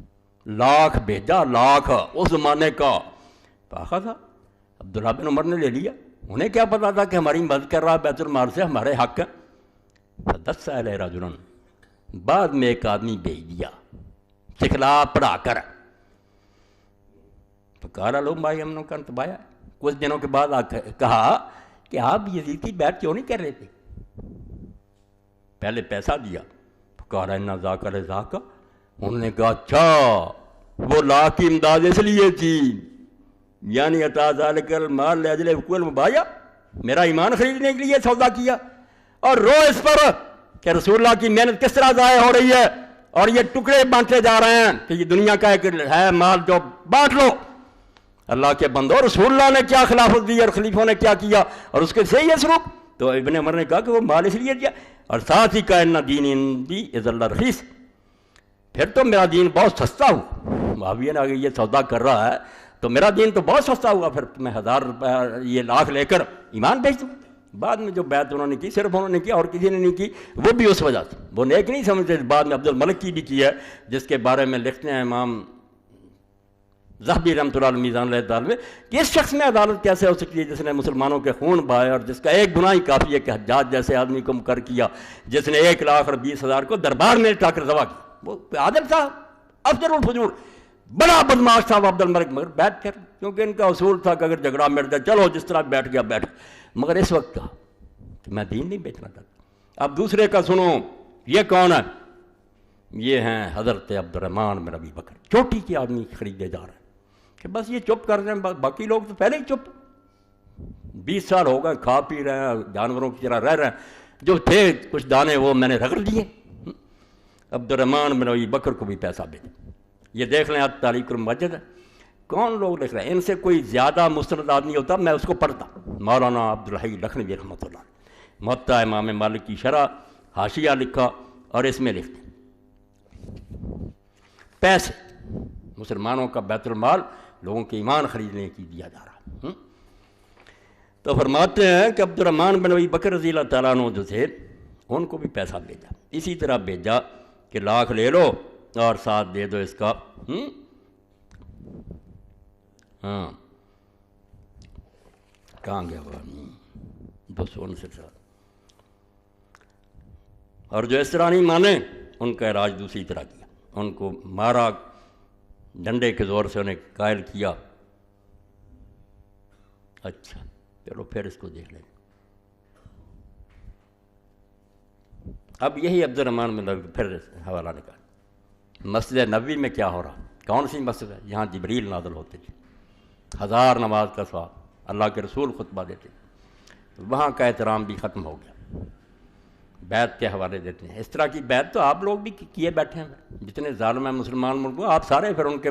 Speaker 1: لاکھ بھیجا، لاکھ اس زمانے کا، فاخذ عبداللہ بن عمر نے لے لیا، انہیں کیا پتا تھا کہ ہماری مدد کر رہا بیت المال سے ہمارے حق ہے. فدس علیہ رجل، بعد میں ایک آدمی بھیج دیا سکھلا پڑھا کر. تو کہا لو بھائی ہم نے کنتبایا. کچھ دنوں کے بعد کہا کہ آپ یزید کی بیعت کیوں نہیں کر رہے تھے؟ پہلے پیسہ دیا، کہا ان ذاکر ذاکا. انہوں نے کہا اچھا وہ لا کی امداد اس لیے تھی، یعنی عطا ذالک المال لاجل حقوق المبایا، میرا ایمان خریدنے کے لیے سودا کیا. اور رو اس پر کہ رسول اللہ کی محنت کس طرح ضائع ہو رہی ہے اور یہ ٹکڑے بانٹے جا رہے ہیں کہ یہ دنیا کا ایک ہے مال جو بانٹ لو. اللہ کے بندو، رسول اللہ نے کیا خلافت دی اور خلیفوں نے کیا کیا اور اس کے صحیح ہے سلوک. تو ابن عمر نے کہا کہ وہ مال اس لیے دیا، اور ساتھ ہی کہا ان دین عندی اذ اللہ رخیص، پھر تو میرا دین بہت سستا ہوا. معاویہ نے اگر یہ سودا کر رہا ہے تو میرا دین تو بہت سستا ہوا، پھر میں 1000 روپے یہ لاکھ لے کر ایمان بیچ دوں. بعد میں جو بیعت انہوں نے کی صرف انہوں نے کی اور کسی نے نہیں کی، وہ بھی اس وجہ سے وہ نیک نہیں سمجھتے. بعد میں عبد الملک کی بھی کی ہے، جس کے بارے میں لکھتے ہیں امام ذہبی رحمۃ اللہ علیہ میزان الاعتدال میں کہ اس شخص میں عدالت کیسے ہو سکتی ہے جس نے مسلمانوں کے خون بہائے اور جس کا ایک گناہ ہی کافی ہے کہ حجاج جیسے آدمی کو مقرر کیا جس نے 1,20,000 کو دربار میں لا کر ذبح کیا. وہ عادل تھا، افضل الفجور، بڑا بدماش تھا وہ عبد الملک، مگر بیٹھ کر کیونکہ ان کا اصول تھا کہ اگر جھگڑا مٹ جائے چلو جس طرح بیٹھ گیا بیٹھ. مگر اس وقت کہا کہ میں دین نہیں بیچنا چاہتا. اب دوسرے کا سنو، یہ کون ہے؟ یہ ہیں حضرت عبد الرحمن بن ابی بکر. چوٹی کے آدمی خریدے جا رہے ہیں کہ بس یہ چپ کر دیں، باقی لوگ تو پہلے ہی چپ. 20 سال ہو گئے کھا پی رہے ہیں، جانوروں کی طرح رہ رہے ہیں، جو تھے کچھ دانے وہ میں نے رگڑ دیے. عبد الرحمن بن ابی بکر کو بھی پیسہ بھیجا. یہ دیکھ لیں تاریخ المسجد ہے، کون لوگ لکھ رہے ہیں. ان سے کوئی زیادہ مستند آدمی ہوتا میں اس کو پڑھتا. مولانا عبدالحی لکھنوی رحمۃ اللہ، موطا امام مالک کی شرح حاشیہ لکھا اور اس میں لکھتے پیسے مسلمانوں کا بیت المال لوگوں کے ایمان خریدنے کی دیا جا رہا. تو فرماتے ہیں کہ عبد الرحمن بن ابی بکر رضی اللہ تعالیٰ عنہ جو تھے ان کو بھی پیسہ بھیجا. اسی طرح بھیجا کہ لاکھ لے لو اور ساتھ دے دو اس کا ہاں کہاں گیا وہ 269 سے. اور جو اس طرح نہیں مانے ان کا علاج دوسری طرح کیا، ان کو مارا ڈنڈے کے زور سے، انہیں قائل کیا. اچھا چلو پھر اس کو دیکھ لیں. اب یہی عبد الرحمن میں پھر حوالہ نکال. مسجد نبوی میں کیا ہو رہا؟ کون سی مسجد ہے؟ یہاں جبریل نازل ہوتے تھے، 1000 نماز کا ثواب، اللہ کے رسول خطبہ دیتے. وہاں کا احترام بھی ختم ہو گیا، بیعت کے حوالے دیتے ہیں. اس طرح کی بیعت تو آپ لوگ بھی کیے بیٹھے ہیں، جتنے ظالم ہیں مسلمان ملکوں آپ سارے پھر ان کے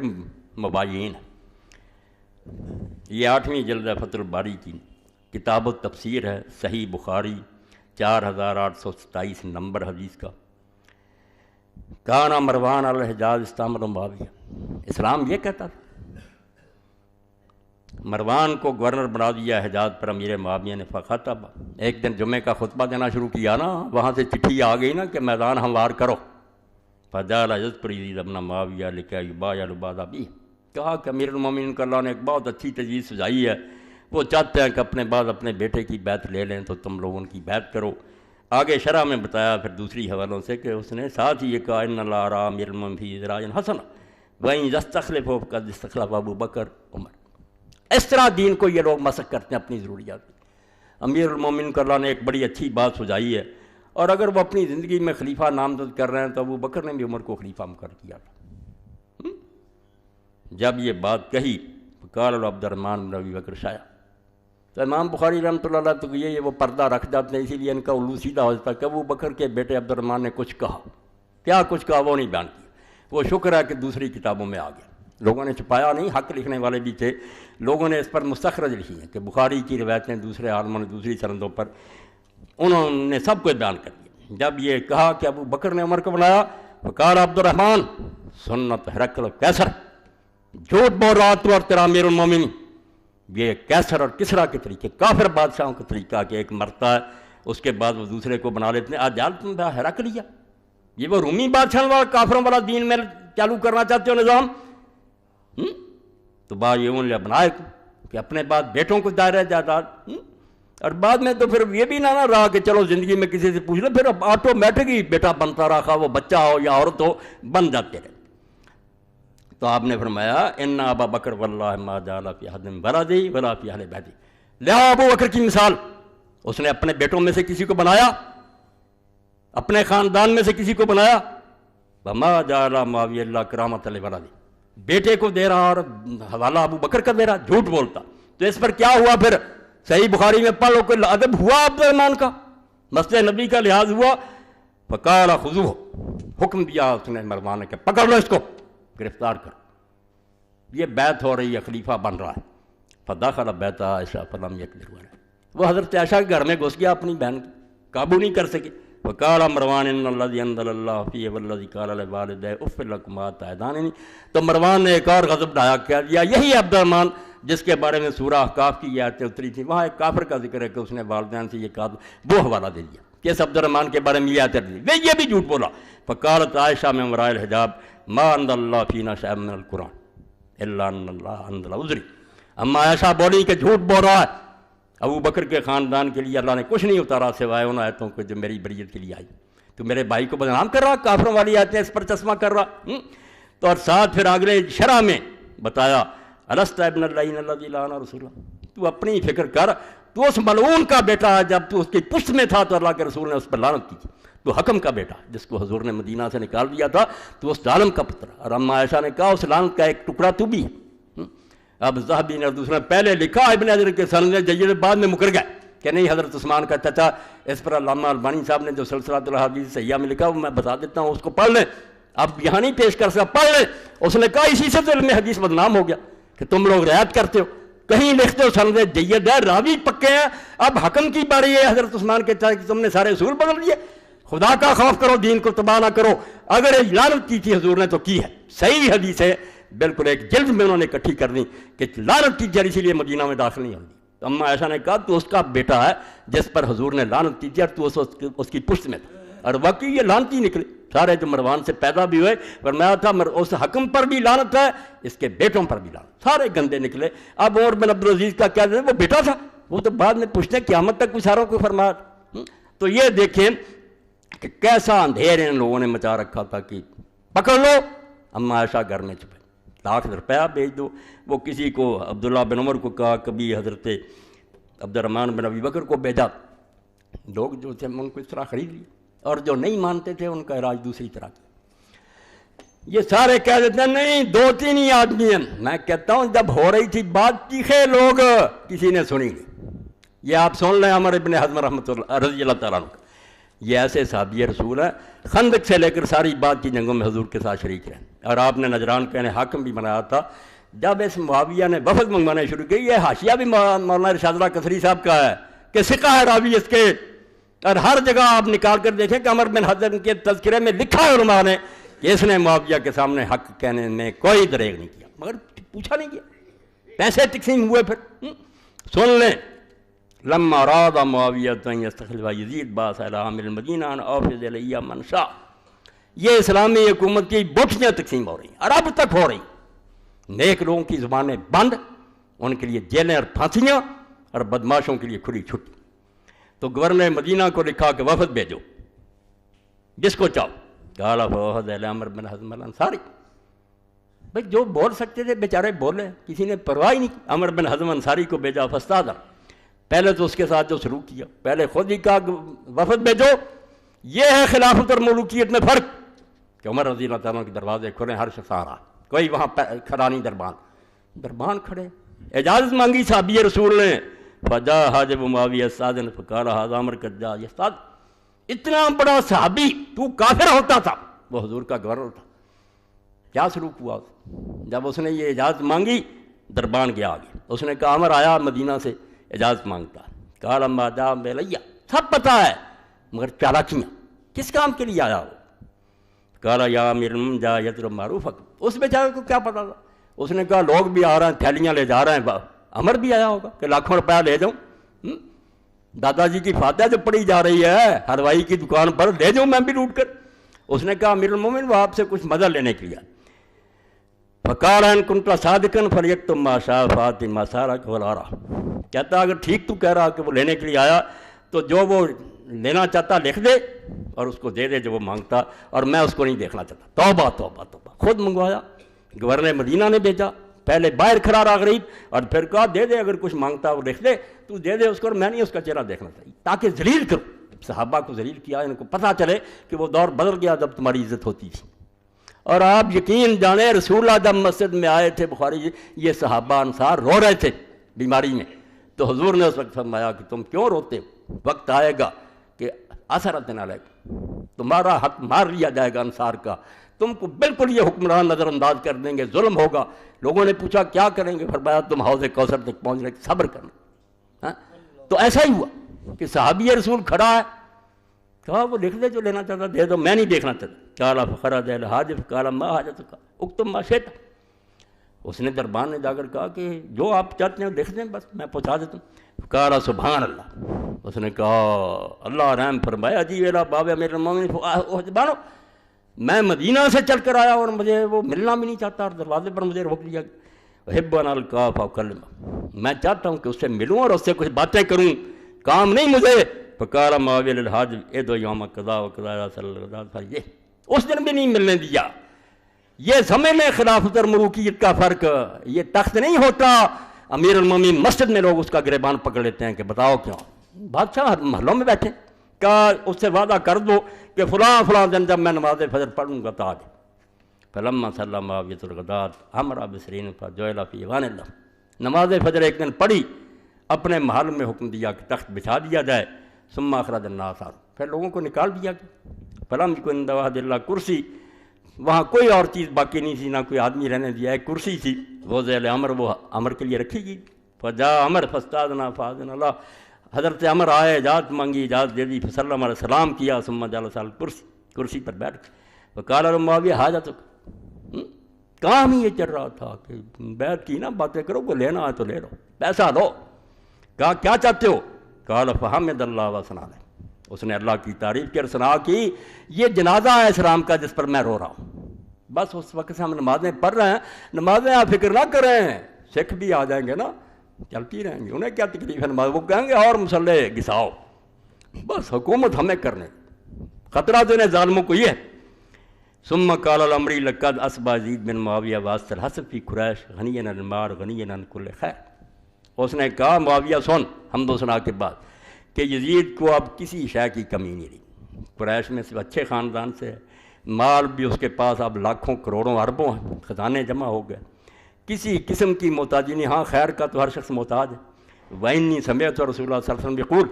Speaker 1: مباین ہیں. یہ 8ویں جلد ہے فتح الباری کی، کتاب التفسیر ہے، صحیح بخاری 4827 نمبر حدیث کا. کانا مروان الحجاز استعمل معاویہ، اسلام یہ کہتا تھا. مروان کو گورنر بنا دیا حجاز پر امیر معاویہ نے. فخطب، ایک دن جمعے کا خطبہ دینا شروع کیا نا، وہاں سے چٹھی آ گئی نا کہ میدان ہموار کرو. فجعل یذکر یزید ابن معاویہ لکی یبایع العباد بھی، کہا کہ امیر المومنین کا اللہ نے ایک بہت اچھی تجویز سجائی ہے، وہ چاہتے ہیں کہ اپنے بعد اپنے بیٹے کی بیعت لے لیں تو تم لوگ ان کی بیعت کرو. آگے شرح میں بتایا پھر دوسری حوالوں سے کہ اس نے ساتھ ہی یہ کہا ان اللہ ارا امیر المومنین فی ذراع حسن وإن یستخلف فقد استخلف ابو بکر عمر. اس طرح دین کو یہ لوگ مسخ کرتے ہیں اپنی ضروریات. امیر المومنین کو اللہ نے ایک بڑی اچھی بات سجائی ہے، اور اگر وہ اپنی زندگی میں خلیفہ نامزد کر رہے ہیں تو ابو بکر نے بھی عمر کو خلیفہ مقرر کیا تھا. جب یہ بات کہی قال عبد الرحمن بن ابی بکر شایا، تو امام بخاری رحمۃ اللہ علیہ تو یہ وہ پردہ رکھ جاتے ہیں، اسی لیے ان کا الو سیدھا ہو جاتا ہے کہ ابو بکر کے بیٹے عبد الرحمن نے کچھ کہا. کیا کچھ کہا وہ نہیں بیان کیا. وہ شکر ہے کہ دوسری کتابوں میں آ گیا. لوگوں نے چھپایا نہیں، حق لکھنے والے بھی تھے، لوگوں نے اس پر مستخرج لکھی ہیں کہ بخاری کی روایتیں دوسرے عالموں نے دوسری سندوں پر انہوں نے سب کچھ بیان کر دیا. جب یہ کہا کہ ابو بکر نے عمر کو بلایا، فقال عبد الرحمن سنت ہرقل کیسر، جھوٹ بول رہا تو اور تیرا امیر المومنین. یہ کیسر اور کسرا کے طریقے، کافر بادشاہوں کا طریقہ کہ ایک مرتا ہے اس کے بعد وہ دوسرے کو بنا لیتے ہیں. آج تم ہرقلیہ، یہ وہ رومی بادشاہ والا کافروں والا دین میں چالو کرنا چاہتے ہو نظام. تو با یہ ان بنائے کہ اپنے بعد بیٹوں کو دائرہ جائیداد. اور بعد میں تو پھر یہ بھی نہ رہا کہ چلو زندگی میں کسی سے پوچھ لیں، پھر آٹومیٹک ہی بیٹا بنتا رہا، وہ بچہ ہو یا عورت ہو، بن جاتے رہے۔ تو آپ نے فرمایا ان ابا بکر واللہ ما جعل فی احد من ولدی ولا فی اہل بیتی، لہٰذا ابو بکر کی مثال، اس نے اپنے بیٹوں میں سے کسی کو بنایا، اپنے خاندان میں سے کسی کو بنایا، وما جعل معاویہ اللہ کرامۃ لولدی، بیٹے کو دے رہا اور حوالہ ابو بکر کا دے رہا، جھوٹ بولتا۔ تو اس پر کیا ہوا پھر؟ صحیح بخاری میں پڑھو کہ ادب ہوا عبد الرحمن کا، مسجد نبی کا لحاظ ہوا، فقال خذوہ، حکم دیا اس نے مروان نے کہ پکڑ لو اس کو، گرفتار کرو، یہ بیعت ہو رہی ہے، خلیفہ بن رہا ہے۔ فدخل بیت عائشہ فلم یقدر علیہ، وہ حضرت عائشہ کے گھر میں گھس گیا، اپنی بہن قابو نہیں کر سکے۔ وقال مروان ان الذی انزل اللہ فیہ والذی قال لوالدیہ اف لکما تعداننی، تو مروان نے ایک اور غضب ڈھایا کیا دیا، یہی عبد الرحمن جس کے بارے میں سورہ احقاف کی یہ آیتیں اتری تھی، وہاں ایک کافر کا ذکر ہے کہ اس نے والدین سے یہ کہا، وہ حوالہ دے دیا کہ اس عبد الرحمن کے بارے میں یہ آیتیں دی، وہ یہ بھی جھوٹ بولا۔ فقالت عائشہ من وراء الحجاب ما انزل اللہ فینا شیئا من القرآن الا ان اللہ انزل عذری، اما عائشہ بولی کہ جھوٹ بول رہا ہے، ابو بکر کے خاندان کے لیے اللہ نے کچھ نہیں اتارا سوائے ان آیتوں کو جو میری بریت کے لیے آئی، تو میرے بھائی کو بدنام کر رہا، کافروں والی آیتیں اس پر چشمہ کر رہا۔ تو اور ساتھ پھر اگلے شرح میں بتایا الست ابن اللعین الذی لعن رسول اللہ، تو اپنی فکر کر، تو اس ملعون کا بیٹا ہے، جب تو اس کی پشت میں تھا تو اللہ کے رسول نے اس پر لعنت کی تھی، تو حکم کا بیٹا جس کو حضور نے مدینہ سے نکال دیا تھا، تو اس ظالم کا پتر، اور اما عائشہ نے کہا اس لعنت کا ایک ٹکڑا تو بھی ہے۔ اب ذہبی نے دوسرے پہلے لکھا، ابن حجر کے سند جید بعد میں مکر گئے کہ نہیں حضرت عثمان کا چچا، اس پر علامہ البانی صاحب نے جو سلسلہ الاحادیث صحیحہ میں لکھا وہ میں بتا دیتا ہوں، اس کو پڑھ لیں، اب یہاں نہیں پیش کر سکتا، پڑھ لیں۔ اس نے کہا اسی سے تو علم حدیث بدنام ہو گیا کہ تم لوگ رعایت کرتے ہو، کہیں لکھتے ہو سند جید ہے، راوی پکے ہیں، اب حکم کی باری ہے حضرت عثمان کے چچا کہ تم نے سارے اصول بدل دیے، خدا کا خوف کرو، دین کو تباہ نہ کرو۔ اگر لعنت کی تھی حضور نے تو کی ہے، صحیح حدیث ہے، بالکل ایک جلد میں انہوں نے اکٹھی کر دی کہ لعنت کی جڑ، اسی لیے مدینہ میں داخل نہیں ہوتی۔ تو اما عائشہ نے کہا تو اس کا بیٹا ہے جس پر حضور نے لعنت کی تھی اور تو اس کی پشت میں تھا، اور واقعی یہ لعنتی نکلے سارے جو مروان سے پیدا بھی ہوئے، فرمایا تھا اس حکم پر بھی لعنت ہے، اس کے بیٹوں پر بھی لعنت، سارے گندے نکلے۔ اب عمر بن عبدالعزیز کا کیا وہ بیٹا تھا، وہ تو بعد میں پوچھتے قیامت تک کچھ ساروں کو فرمایا۔ تو یہ دیکھیں کہ کیسا اندھیر ان لوگوں نے مچا رکھا تھا کہ پکڑ لو، اما عائشہ گھر میں چھپے، $1,00,000 بھیج دو۔ وہ کسی کو عبداللہ بن عمر کو کہا، کبھی حضرت عبد الرحمن بن ابی بکر کو بھیجا، لوگ جو تھے ان کو اس طرح خرید لیے، اور جو نہیں مانتے تھے ان کا علاج دوسری طرح کا۔ یہ سارے کہہ دیتے ہیں نہیں 2-3 ہی آدمی ہیں، میں کہتا ہوں جب ہو رہی تھی بات چیخے لوگ، کسی نے سنی نہیں۔ یہ آپ سن لیں عمر ابن حزم رحمۃ اللہ رضی اللہ تعالیٰ عنہ، یہ ایسے صحابی رسول ہیں، خندق سے لے کر ساری بات کی جنگوں میں حضور کے ساتھ شریک رہے، اور آپ نے نجران کا انہیں حاکم بھی بنایا تھا۔ جب اس معاویہ نے وفد منگوانے شروع کی، یہ حاشیہ بھی مولانا ارشاد اللہ کثری صاحب کا ہے کہ ثقہ ہے راوی اس کے، اور ہر جگہ آپ نکال کر دیکھیں کہ عمر بن حزم کے تذکرے میں لکھا ہے علماء نے کہ اس نے معاویہ کے سامنے حق کہنے میں کوئی دریغ نہیں کیا، مگر پوچھا نہیں کیا، پیسے تقسیم ہوئے۔ پھر سن لیں، لما اراد معاویہ ان یستخلف یزید باعث الی عامر المدینہ ان اوفض الیہ من شاء، یہ اسلامی حکومت کی بوٹیاں تقسیم ہو رہی ہیں اور اب تک ہو رہی، نیک لوگوں کی زبانیں بند، ان کے لیے جیلیں اور پھانسیاں، اور بدماشوں کے لیے کھلی چھٹی۔ تو گورنر مدینہ کو لکھا کہ وفد بھیجو جس کو چاہو، قال فوفد الی عمر بن حزم الانصاری، بھائی جو بول سکتے تھے بیچارے بولے، کسی نے پرواہ ہی نہیں۔ عمر بن حزم انصاری کو بھیجا، فاستاذن، پہلے تو اس کے ساتھ جو سلوک کیا، پہلے خود ہی کہا وفد بھیجو۔ یہ ہے خلافت اور ملوکیت میں فرق کہ عمر رضی اللہ تعالیٰ کے دروازے کھلے، ہر شخص آ رہا، کوئی وہاں کھڑا نہیں، دربان کھڑے، اجازت مانگی صحابی رسول نے، فجا حاجب معاویہ استاذن فقال ھذا عمر قد جاء یستاذ، اتنا بڑا صحابی تو کافر ہوتا تھا، وہ حضور کا گورنر تھا، کیا سلوک ہوا؟ جب اس نے یہ اجازت مانگی، دربان گیا آگے، اس نے کہا عمر آیا مدینہ سے اجازت مانگتا، قال اما جاء بلیہ، سب پتہ ہے مگر چالاکیاں، کس کام کے لیے آیا وہ؟ قال یا امیر المؤمنین جاء یطلب معروفک، اس بیچارے کو کیا پتا تھا؟ اس نے کہا لوگ بھی آ رہے ہیں، تھیلیاں لے جا رہے ہیں، عمر بھی آیا ہوگا کہ لاکھوں روپیہ لے جاؤں، دادا جی کی فاتحہ جو پڑھی جا رہی ہے حلوائی کی دکان پر، لے جاؤں میں بھی لوٹ کر۔ اس نے کہا امیر المومن وہ آپ سے کچھ مدد لینے کے لیے، فقال ان کنت صادقا فلیکتم ما شاء فاتن ما سارک ولا را، کہتا اگر ٹھیک تو کہہ رہا کہ وہ لینے کے لیے آیا تو جو وہ لینا چاہتا لکھ دے اور اس کو دے دے جو وہ مانگتا، اور میں اس کو نہیں دیکھنا چاہتا۔ توبہ توبہ توبہ، خود منگوایا، گورنر مدینہ نے بھیجا، پہلے باہر کھڑا رہا غریب، اور پھر کہا دے دے، اگر کچھ مانگتا وہ لکھ دے، تو دے دے اس کو، اور میں نہیں اس کا چہرہ دیکھنا چاہیے، تاکہ ذلیل کرو۔ صحابہ کو ذلیل کیا، ان کو پتہ چلے کہ وہ دور بدل گیا جب تمہاری عزت ہوتی تھی۔ اور آپ یقین جانیں رسول اللہ جب مسجد میں آئے تھے، بخاری یہ صحابہ انصار رو رہے تھے بیماری میں، تو حضور نے اس وقت فرمایا کہ تم کیوں روتے ہو؟ وقت آئے گا کہ اثرت علیکم، تمہارا حق مار لیا جائے گا انصار کا، تم کو بالکل یہ حکمران نظر انداز کر دیں گے، ظلم ہوگا۔ لوگوں نے پوچھا کیا کریں گے؟ فرمایا تم حوض کوثر تک پہنچنے کے صبر کرنا۔ تو ایسا ہی ہوا کہ صحابی رسول کھڑا ہے، کہا وہ لکھ دے جو لینا چاہتا دے دو، میں نہیں دیکھنا چاہتا۔ قال فخرج الحاجب قال ما حاجتک اکتب ما شئت، اس نے دربان میں جا کر کہا کہ جو آپ چاہتے ہیں لکھ دیں، بس میں پہنچا دیتا ہوں۔ قال سبحان اللہ، اس نے کہا اللہ رحم فرمایا جی میرا باب امیر المومنین بانو، میں مدینہ سے چل کر آیا اور مجھے وہ ملنا بھی نہیں چاہتا، اور دروازے پر مجھے روک لیا۔ احب ان القاف اکلمہ، میں چاہتا ہوں کہ اس سے ملوں اور اس سے کچھ باتیں کروں، کام نہیں مجھے۔ فقال معاویہ للحاجب ادعو یوم قضا وقضا صلی اللہ علیہ وسلم، یہ اس دن بھی نہیں ملنے دیا۔ یہ سمجھ لیں خلافت اور ملوکیت کا فرق، یہ تخت نہیں ہوتا امیر المومنین مسجد میں لوگ اس کا گریبان پکڑ لیتے ہیں کہ بتاؤ کیوں؟ بادشاہ محلوں میں بیٹھے، کہا اس سے وعدہ کر دو کہ فلاں فلاں دن جب میں نماز فجر پڑھوں گا تو آ جائے۔ فلما صلی معاویۃ الغداۃ امر بسرین فجعل فی ایوان اللہ، نماز فجر ایک دن پڑھی، اپنے محل میں حکم دیا کہ تخت بچھا دیا جائے۔ ثم اخرج الناس، پھر لوگوں کو نکال دیا گیا۔ فلم یکن عند وحد اللہ کرسی، وہاں کوئی اور چیز باقی نہیں تھی، نہ کوئی آدمی رہنے دیا، ایک کرسی تھی، وہ ذیل امر، وہ امر کے لیے رکھی گئی۔ فجاء عمر فاستاذن فاذن اللہ، حضرت عمر آئے، اجازت مانگی، اجازت دے دی، فسلم علیہ السلام کیا، ثم جلس علی الکرسی، کرسی پر بیٹھ گئے۔ وقال له معاویہ حاجتک، کام ہی یہ چل رہا تھا کہ بیٹھ کی نا باتیں کرو، کو لینا ہے تو لے لو، پیسہ دو۔ کہا کیا چاہتے ہو؟ قال فحمد اللہ وثنى علیہ، اس نے اللہ کی تعریف کی اور ثنا کی۔ یہ جنازہ ہے اسلام کا جس پر میں رو رہا ہوں، بس اس وقت سے ہم نمازیں پڑھ رہے ہیں، نمازیں آپ فکر نہ کریں، سکھ بھی آ جائیں گے نا، چلتی رہیں گی، انہیں کیا تکلیف ہے نماز، وہ کہیں گے اور مسلح گھساؤ، بس حکومت ہمیں کرنے، خطرہ تو انہیں ظالموں کو یہ ہے۔ ثم قال الامری لقد اصبح یزید بن معاویہ واسط الحسب فی قریش غنی عن المال غنی عن کل خیر، اس نے کہا معاویہ سن حمد و ثنا کے بعد کہ یزید کو اب کسی شے کی کمی نہیں رہی، قریش میں سے اچھے خاندان سے ہے، مال بھی اس کے پاس اب لاکھوں کروڑوں اربوں ہیں، خزانے جمع ہو گئے، کسی قسم کی محتاجی نہیں۔ ہاں خیر کا تو ہر شخص محتاج ہے۔ وَإِنِّي سَمِعْتُ رسول اللہ صلی اللہ علیہ وسلم يقول،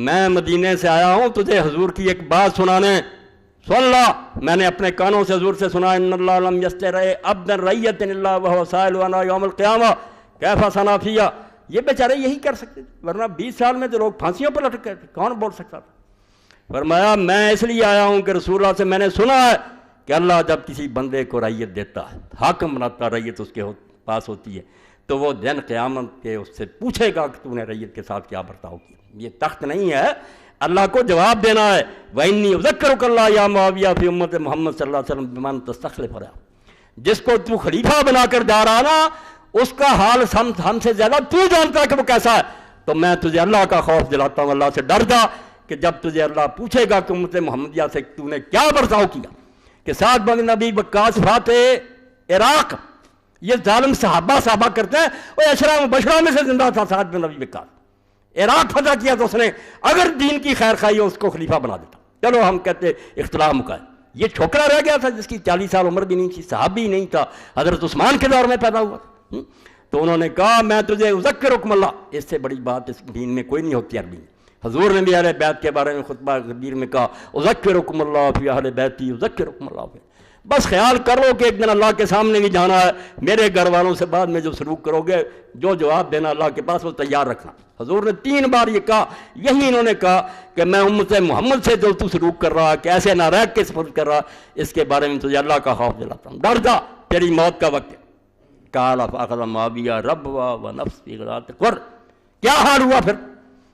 Speaker 1: میں مدینے سے آیا ہوں تجھے حضور کی ایک بات سنانے، سن اللہ، میں نے اپنے کانوں سے حضور سے سنا، ان اللہ لم یسترع عبدا رعیۃ الا وهو سائل عنہ یوم القیامہ کیف صنع فیہ، یہ بیچارے یہی کر سکتے تھے، ورنہ 20 سال میں تو لوگ پھانسیوں پر لٹک گئے تھے، کون بول سکتا تھا؟ فرمایا میں اس لیے آیا ہوں کہ رسول اللہ سے میں نے سنا ہے کہ اللہ جب کسی بندے کو رعیت دیتا ہے، حاکم بناتا، رعیت اس کے پاس ہوتی ہے، تو وہ دن قیامت کے اس سے پوچھے گا کہ تو نے رعیت کے ساتھ کیا برتاؤ کیا۔ یہ تخت نہیں ہے، اللہ کو جواب دینا ہے۔ وَإِنِّي أُذَكِّرُكَ اللَّهَ يَا مُعَاوِيَہ فِي أُمَّتِ محمد صلی اللہ علیہ وسلم بِمَن تَسْتَخْلِفُ رہا، جس کو تو خلیفہ بنا کر جا رہا نا، اس کا حال ہم سے زیادہ تو جانتا ہے کہ وہ کیسا ہے، تو میں تجھے اللہ کا خوف دلاتا ہوں، اللہ سے ڈر جا کہ جب تجھے اللہ پوچھے گا کہ امت محمدیہ سے تو نے کیا برتاؤ کیا، کہ سعد بن ابی وقاص فاتح عراق، یہ ظالم صحابہ کرتے ہیں، وہ اشرا مبشرہ میں سے زندہ تھا سعد بن ابی وقاص، عراق فتح کیا تو اس نے اگر دین کی خیر خواہی ہو اس کو خلیفہ بنا دیتا۔ چلو ہم کہتے اختلاف مکا ہے، یہ چھوکرا رہ گیا تھا جس کی 40 سال عمر بھی نہیں تھی، صحابی نہیں تھا، حضرت عثمان کے دور میں پیدا ہوا تھا، تو انہوں نے کہا میں تجھے اذکرکم اللہ، اس سے بڑی بات اس دین میں کوئی نہیں ہوتی عربی میں۔ حضور نے بھی اہل بیت کے بارے میں خطبہ کبیر میں کہا اذکرکم اللہ فی اہل بیتی اذکرکم اللہ فی، بس خیال کرو کہ ایک دن اللہ کے سامنے بھی جانا ہے، میرے گھر والوں سے بعد میں جو سلوک کرو گے، جو جواب دینا اللہ کے پاس وہ تیار رکھنا۔ حضور نے 3 بار یہ کہا، یہی انہوں نے کہا کہ میں امت محمد سے جو تو سلوک کر رہا کہ ایسے نہ رہ کے سپرد کر رہا، اس کے بارے میں تجھے اللہ کا خوف دلاتا ہوں، ڈر جا، تیری موت کا وقت ہے۔ قال فاخذ معاویہ ربوا ونفس فی غدات قر، کیا حال ہوا پھر؟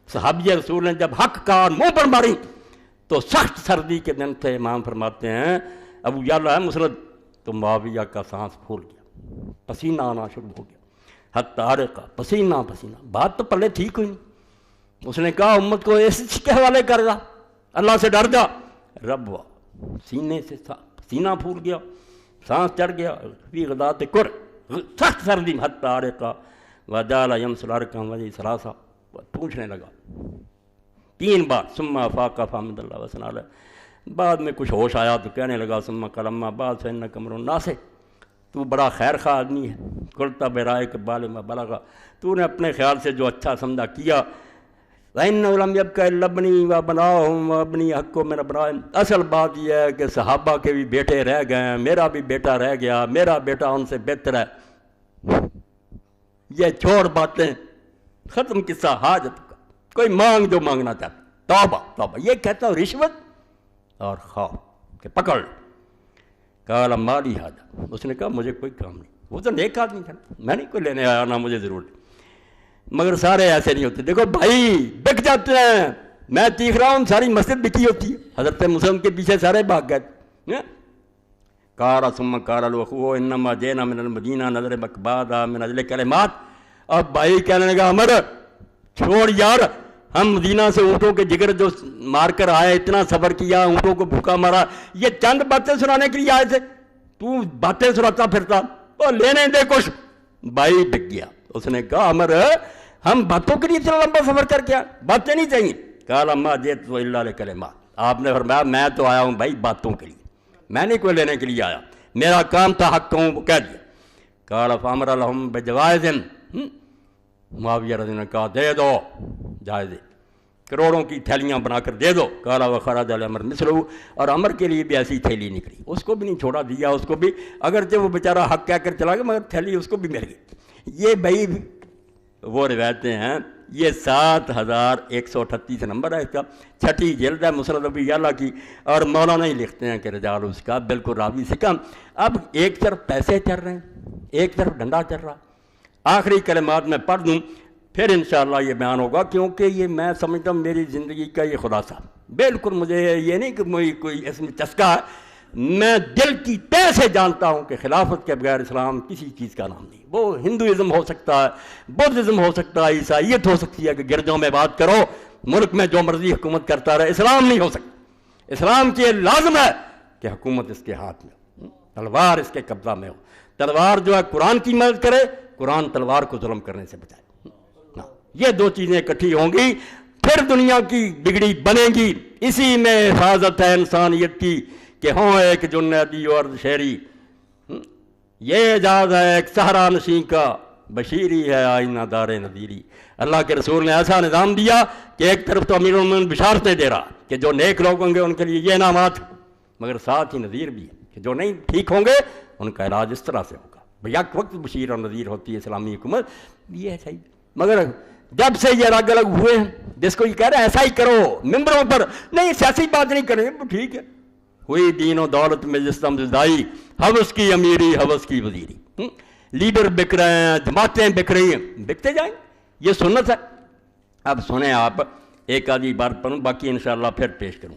Speaker 1: صحابی رسول نے جب حق کا منہ پر ماری تو سخت سردی کے دن تھے، امام فرماتے ہیں ابو یعلا ہے مسند، تو معاویہ کا سانس پھول گیا، پسینہ آنا شروع ہو گیا، حتی عرقہ، پسینہ پسینہ، بات تو پلے ٹھیک ہوئی نہیں۔ اس نے کہا امت کو اس کے حوالے کر جا، اللہ سے ڈر جا، رب ہوا، سینے سے سینہ پھول گیا، سانس چڑھ گیا، فی غدات کر، سخت سردی، حتی عرقہ وجعل یمسل عرقہ وجہ ثلاثہ، پوچھنے لگا 3 بار، ثم افاق فحمد اللہ وثنى علیہ، بعد میں کچھ ہوش آیا تو کہنے لگا ثم قال اما بعد فانک امرؤ ناصح، تو بڑا خیر خواہ آدمی ہے، قلت برائک بالغ ما بلغ، تو نے اپنے خیال سے جو اچھا سمجھا کیا، وَإِنَّهُ لَمْ يَبْقَ إِلَّا ابْنِي وَأَبْنَاؤُهُمْ وَابْنِي حَقٌّ مِّنْ أَبْنَائِهِمْ، اصل بات یہ ہے کہ صحابہ کے بھی بیٹے رہ گئے ہیں، میرا بھی بیٹا رہ گیا، میرا بیٹا ان سے بہتر ہے۔ یہ چھوڑ باتیں، ختم قصہ حاجت کا، کوئی مانگ جو مانگنا چاہتا، توبہ توبہ، یہ کہتا ہوں رشوت اور خوف کہ پکڑ۔ قال ما لی ھذا، اس نے کہا مجھے کوئی کام نہیں، وہ تو نیک آدمی تھا، میں نہیں کوئی لینے آیا، نہ مجھے ضرورت، مگر سارے ایسے نہیں ہوتے، دیکھو بھائی بک جاتے ہیں، میں چیخ رہا ہوں ساری مسجد بکی ہوتی ہے، حضرت مسلم کے پیچھے سارے بھاگ گئے۔ قال ثم قال الاخو انما جئنا من المدینہ نضرب اکبادا من اجل کلمات، اب بھائی کہنے لگا عمر چھوڑ یار، ہم مدینہ سے اونٹوں کے جگر جو مار کر آئے، اتنا سفر کیا، اونٹوں کو بھوکا مارا، یہ چند باتیں سنانے کے لیے آئے تھے، تو باتیں سناتا پھرتا، اور لینے دے کچھ۔ بھائی بک گیا، اس نے کہا عمر ہم باتوں کے لیے اتنا لمبا سفر کر کے باتیں نہیں چاہیے۔ قال اما جئت الا لکلمات، آپ نے فرمایا میں تو آیا ہوں بھائی باتوں کے لیے، میں نہیں کوئی لینے کے لیے آیا، میرا کام تھا حق کہوں وہ کہہ دیا۔ قال فامر لهم بجوائز، معاویہ رضی اللہ عنہ نے کہا دے دو جائزے، کروڑوں کی تھیلیاں بنا کر دے دو۔ قال وخرج الامر مثلہ، اور عمر کے لیے بھی ایسی تھیلی نکلی، اس کو بھی نہیں چھوڑا، دیا اس کو بھی، اگرچہ وہ بیچارہ حق کہہ کر چلا گیا مگر تھیلی اس کو بھی مل گئی۔ یہ بھائی وہ روایتیں ہیں، یہ 7138 نمبر ہے اس کا، 6ٹھی جلد ہے مسند ابی اعلیٰ کی، اور مولانا ہی لکھتے ہیں کہ رجال اس کا بالکل راوی سے کم۔ اب ایک طرف پیسے چل رہے ہیں، ایک طرف ڈنڈا چل رہا۔ آخری کلمات میں پڑھ دوں پھر انشاءاللہ یہ بیان ہوگا، کیونکہ یہ میں سمجھتا ہوں میری زندگی کا یہ خلاصہ، بالکل مجھے یہ نہیں کہ مجھے کوئی اس میں چسکا ہے، میں دل کی تہ سے جانتا ہوں کہ خلافت کے بغیر اسلام کسی چیز کا نام نہیں۔ وہ ہندوازم ہو سکتا ہے، بدھزم ہو سکتا ہے، عیسائیت ہو سکتی ہے کہ گرجوں میں بات کرو، ملک میں جو مرضی حکومت کرتا رہے، اسلام نہیں ہو سکتا۔ اسلام کی لازم ہے کہ حکومت اس کے ہاتھ میں ہو، تلوار اس کے قبضہ میں ہو، تلوار جو ہے قرآن کی مدد کرے، قرآن تلوار کو ظلم کرنے سے بچائے۔ یہ 2 چیزیں اکٹھی ہوں گی پھر دنیا کی بگڑی بنے گی۔ اسی میں حفاظت ہے انسانیت کی کہ ہوں ایک جنیدی اور شہری، یہ اعجاز ہے ایک صحرا نشین کا، بشیری ہے آئینہ دار نذیری۔ اللہ کے رسول نے ایسا نظام دیا کہ ایک طرف تو امیر المومنین بشارتیں دے رہا کہ جو نیک لوگ ہوں گے ان کے لیے یہ انعامات، مگر ساتھ ہی نذیر بھی ہے کہ جو نہیں ٹھیک ہوں گے ان کا علاج اس طرح سے ہوگا۔ یک وقت بشیر اور نذیر ہوتی ہے اسلامی حکومت، یہ ہے صحیح۔ مگر جب سے یہ الگ الگ ہوئے ہیں، جس کو یہ کہہ رہے ہیں ایسا ہی کرو ممبروں پر، نہیں سیاسی بات نہیں کریں، ٹھیک ہے، ہوئی دین و دولت میں جس طرح زدائی، حوث کی امیری حوث کی وزیری، لیڈر بک رہے ہیں، جماعتیں بک رہی ہیں، بکتے جائیں، یہ سنت ہے۔ اب سنیں آپ، ایک آدھی بار پڑھوں، باقی انشاءاللہ پھر پیش کروں۔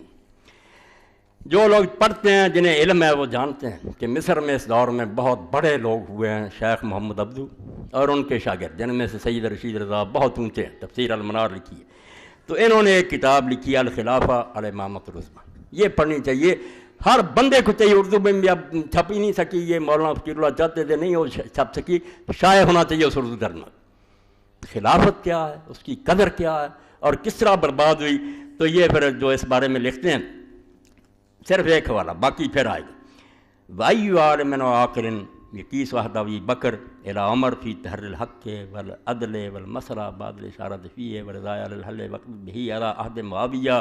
Speaker 1: جو لوگ پڑھتے ہیں جنہیں علم ہے وہ جانتے ہیں کہ مصر میں اس دور میں بہت بڑے لوگ ہوئے ہیں، شیخ محمد عبدو اور ان کے شاگرد، جن میں سے سید رشید رضا بہت اونچے ہیں، تفسیر المنار لکھی ہے، تو انہوں نے ایک کتاب لکھی الخلافہ الامامۃ العظمیٰ، یہ پڑھنی چاہیے ہر بندے کو چاہیے، اردو میں بھی اب چھپ ہی نہیں سکی، یہ مولانا فقیر اللہ چاہتے تھے نہیں وہ چھپ سکی، شائع ہونا چاہیے اس اردو درنا۔ خلافت کیا ہے، اس کی قدر کیا ہے اور کس طرح برباد ہوئی، تو یہ پھر جو اس بارے میں لکھتے ہیں، صرف ایک حوالہ، باقی پھر آئے گا۔ وَأَيُّ عَالِمٍ وَعَاقِلٍ يَقِيسُ عَهْدَ أَبِي بَكْرٍ إِلَىٰ عُمَرَ فِي تَحْرِيرِ الْحَقِّ وَالْعَدْلِ وَالْمَسْرَةِ بَعْدَ الْإِشَارَةِ فِيهِ وَالرِّضَاءِ عَلَى الْحَلِّ وَقْتِ بِهِ عَلَىٰ عَهْدِ مُعَاوِيَةَ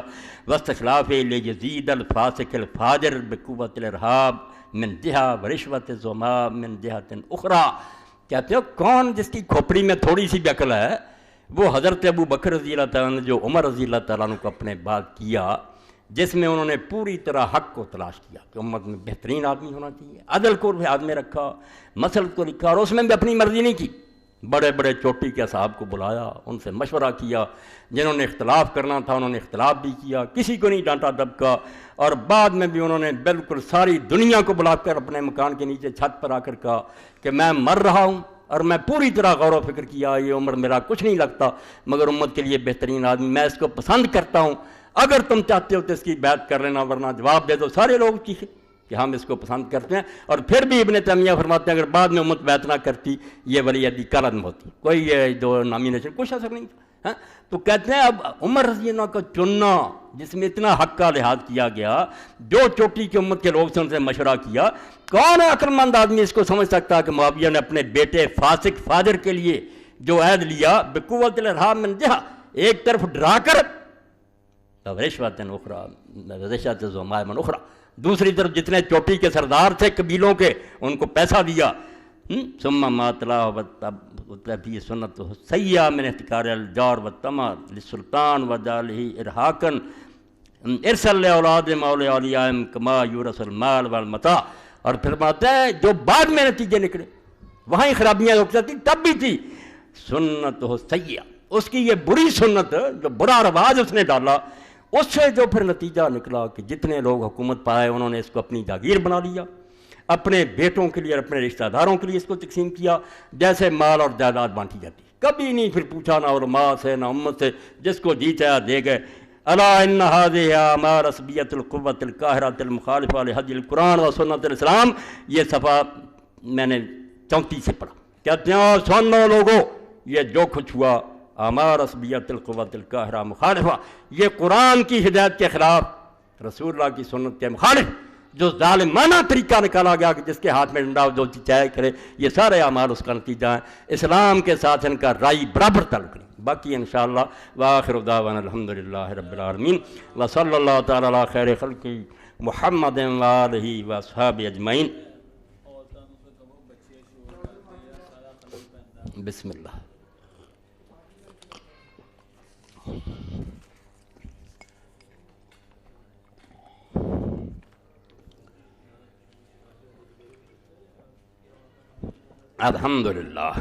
Speaker 1: وَاسْتِخْلَافِهِ لِيَزِيدَ الْفَاسِقَ الْفَاجِرَ بِقُوَّةِ الْإِرْهَابِ مِنْ جِهَةٍ وَرِشْوَةِ الزُّمَاءِ مِنْ جِهَةٍ أُخْرَىٰ۔ کہتے ہو کون جس کی کھوپڑی میں تھوڑی سی بھی عقل ہے، وہ حضرت ابو بکر رضی اللہ تعالیٰ نے جو عمر رضی اللہ تعالیٰ عنہ کو اپنے بعد کیا، جس میں انہوں نے پوری طرح حق کو تلاش کیا کہ امت میں بہترین آدمی ہونا چاہیے، عدل کو ہاتھ میں رکھا، مسلک کو لکھا، اور اس میں بھی اپنی مرضی نہیں کی، بڑے بڑے چوٹی کے اصحاب کو بلایا، ان سے مشورہ کیا، جنہوں نے اختلاف کرنا تھا انہوں نے اختلاف بھی کیا، کسی کو نہیں ڈانٹا دبکا، اور بعد میں بھی انہوں نے بالکل ساری دنیا کو بلا کر اپنے مکان کے نیچے چھت پر آ کر کہا کہ میں مر رہا ہوں، اور میں پوری طرح غور و فکر کیا، یہ عمر میرا کچھ نہیں لگتا مگر امت کے لیے بہترین آدمی، میں اس کو پسند کرتا ہوں، اگر تم چاہتے ہو تو اس کی بیعت کر لینا، ورنہ جواب دے دو۔ سارے لوگ چیخے کہ ہم اس کو پسند کرتے ہیں، اور پھر بھی ابن تیمیہ فرماتے ہیں اگر بعد میں امت بیعت نہ کرتی یہ ولی عہدی کل عدم ہوتی، کوئی یہ دو نامینیشن کچھ اثر نہیں تھا۔ تو کہتے ہیں اب عمر رضی اللہ کا چننا جس میں اتنا حق کا لحاظ کیا گیا، جو چوٹی کی امت کے لوگ سے ان سے مشورہ کیا، کون عقل مند آدمی اس کو سمجھ سکتا کہ معاویہ نے اپنے بیٹے فاسق فاجر کے لیے جو عہد لیا بقوت الارحام من جہہ، ایک طرف ڈرا کر رشوت اخرى رشوت زمائم اخرى، دوسری طرف جتنے چوٹی کے سردار تھے قبیلوں کے ان کو پیسہ دیا، ثم ما تلا فی سنت سیئہ من احتکار الجار والطمع للسلطان وجعلہ ارہاقا ارسل لاولاد مولی اولیائم کما یورث المال والمتاع، اور پھر بات ہے جو بعد میں نتیجے نکلے وہیں خرابیاں رک جاتی، تب بھی تھی سنت سیئہ، اس کی یہ بری سنت جو برا رواج اس نے ڈالا، اس سے جو پھر نتیجہ نکلا کہ جتنے لوگ حکومت پائے انہوں نے اس کو اپنی جاگیر بنا لیا، اپنے بیٹوں کے لیے اور اپنے رشتہ داروں کے لیے اس کو تقسیم کیا جیسے مال اور جائیداد بانٹی جاتی، کبھی نہیں پھر پوچھا نہ علماء سے نہ امت سے، جس کو جی چاہا دے گئے۔ الا ان هذه اعمار عصبیت القوت القاہرۃ المخالفہ لہدی القرآن و سنت الاسلام، یہ صفحہ میں نے 34 سے پڑھا، کہتے ہیں سن لو لوگوں یہ جو کچھ ہوا اعمار عصبیت القوت القاہرہ مخالفہ، یہ قرآن کی ہدایت کے خلاف، رسول اللہ کی سنت کے مخالف جو ظالمانہ طریقہ نکالا گیا کہ جس کے ہاتھ میں ڈنڈا جو چاہے کرے، یہ سارے اعمال اس کا نتیجہ ہیں، اسلام کے ساتھ ان کا رائی برابر تعلق نہیں۔ باقی انشاءاللہ وآخر دعوانا الحمدللہ رب العالمین وصلی اللہ تعالی علی خیر خلق محمد وآلہ واصحابہ اجمعین۔ بسم اللہ۔ الحمدللہ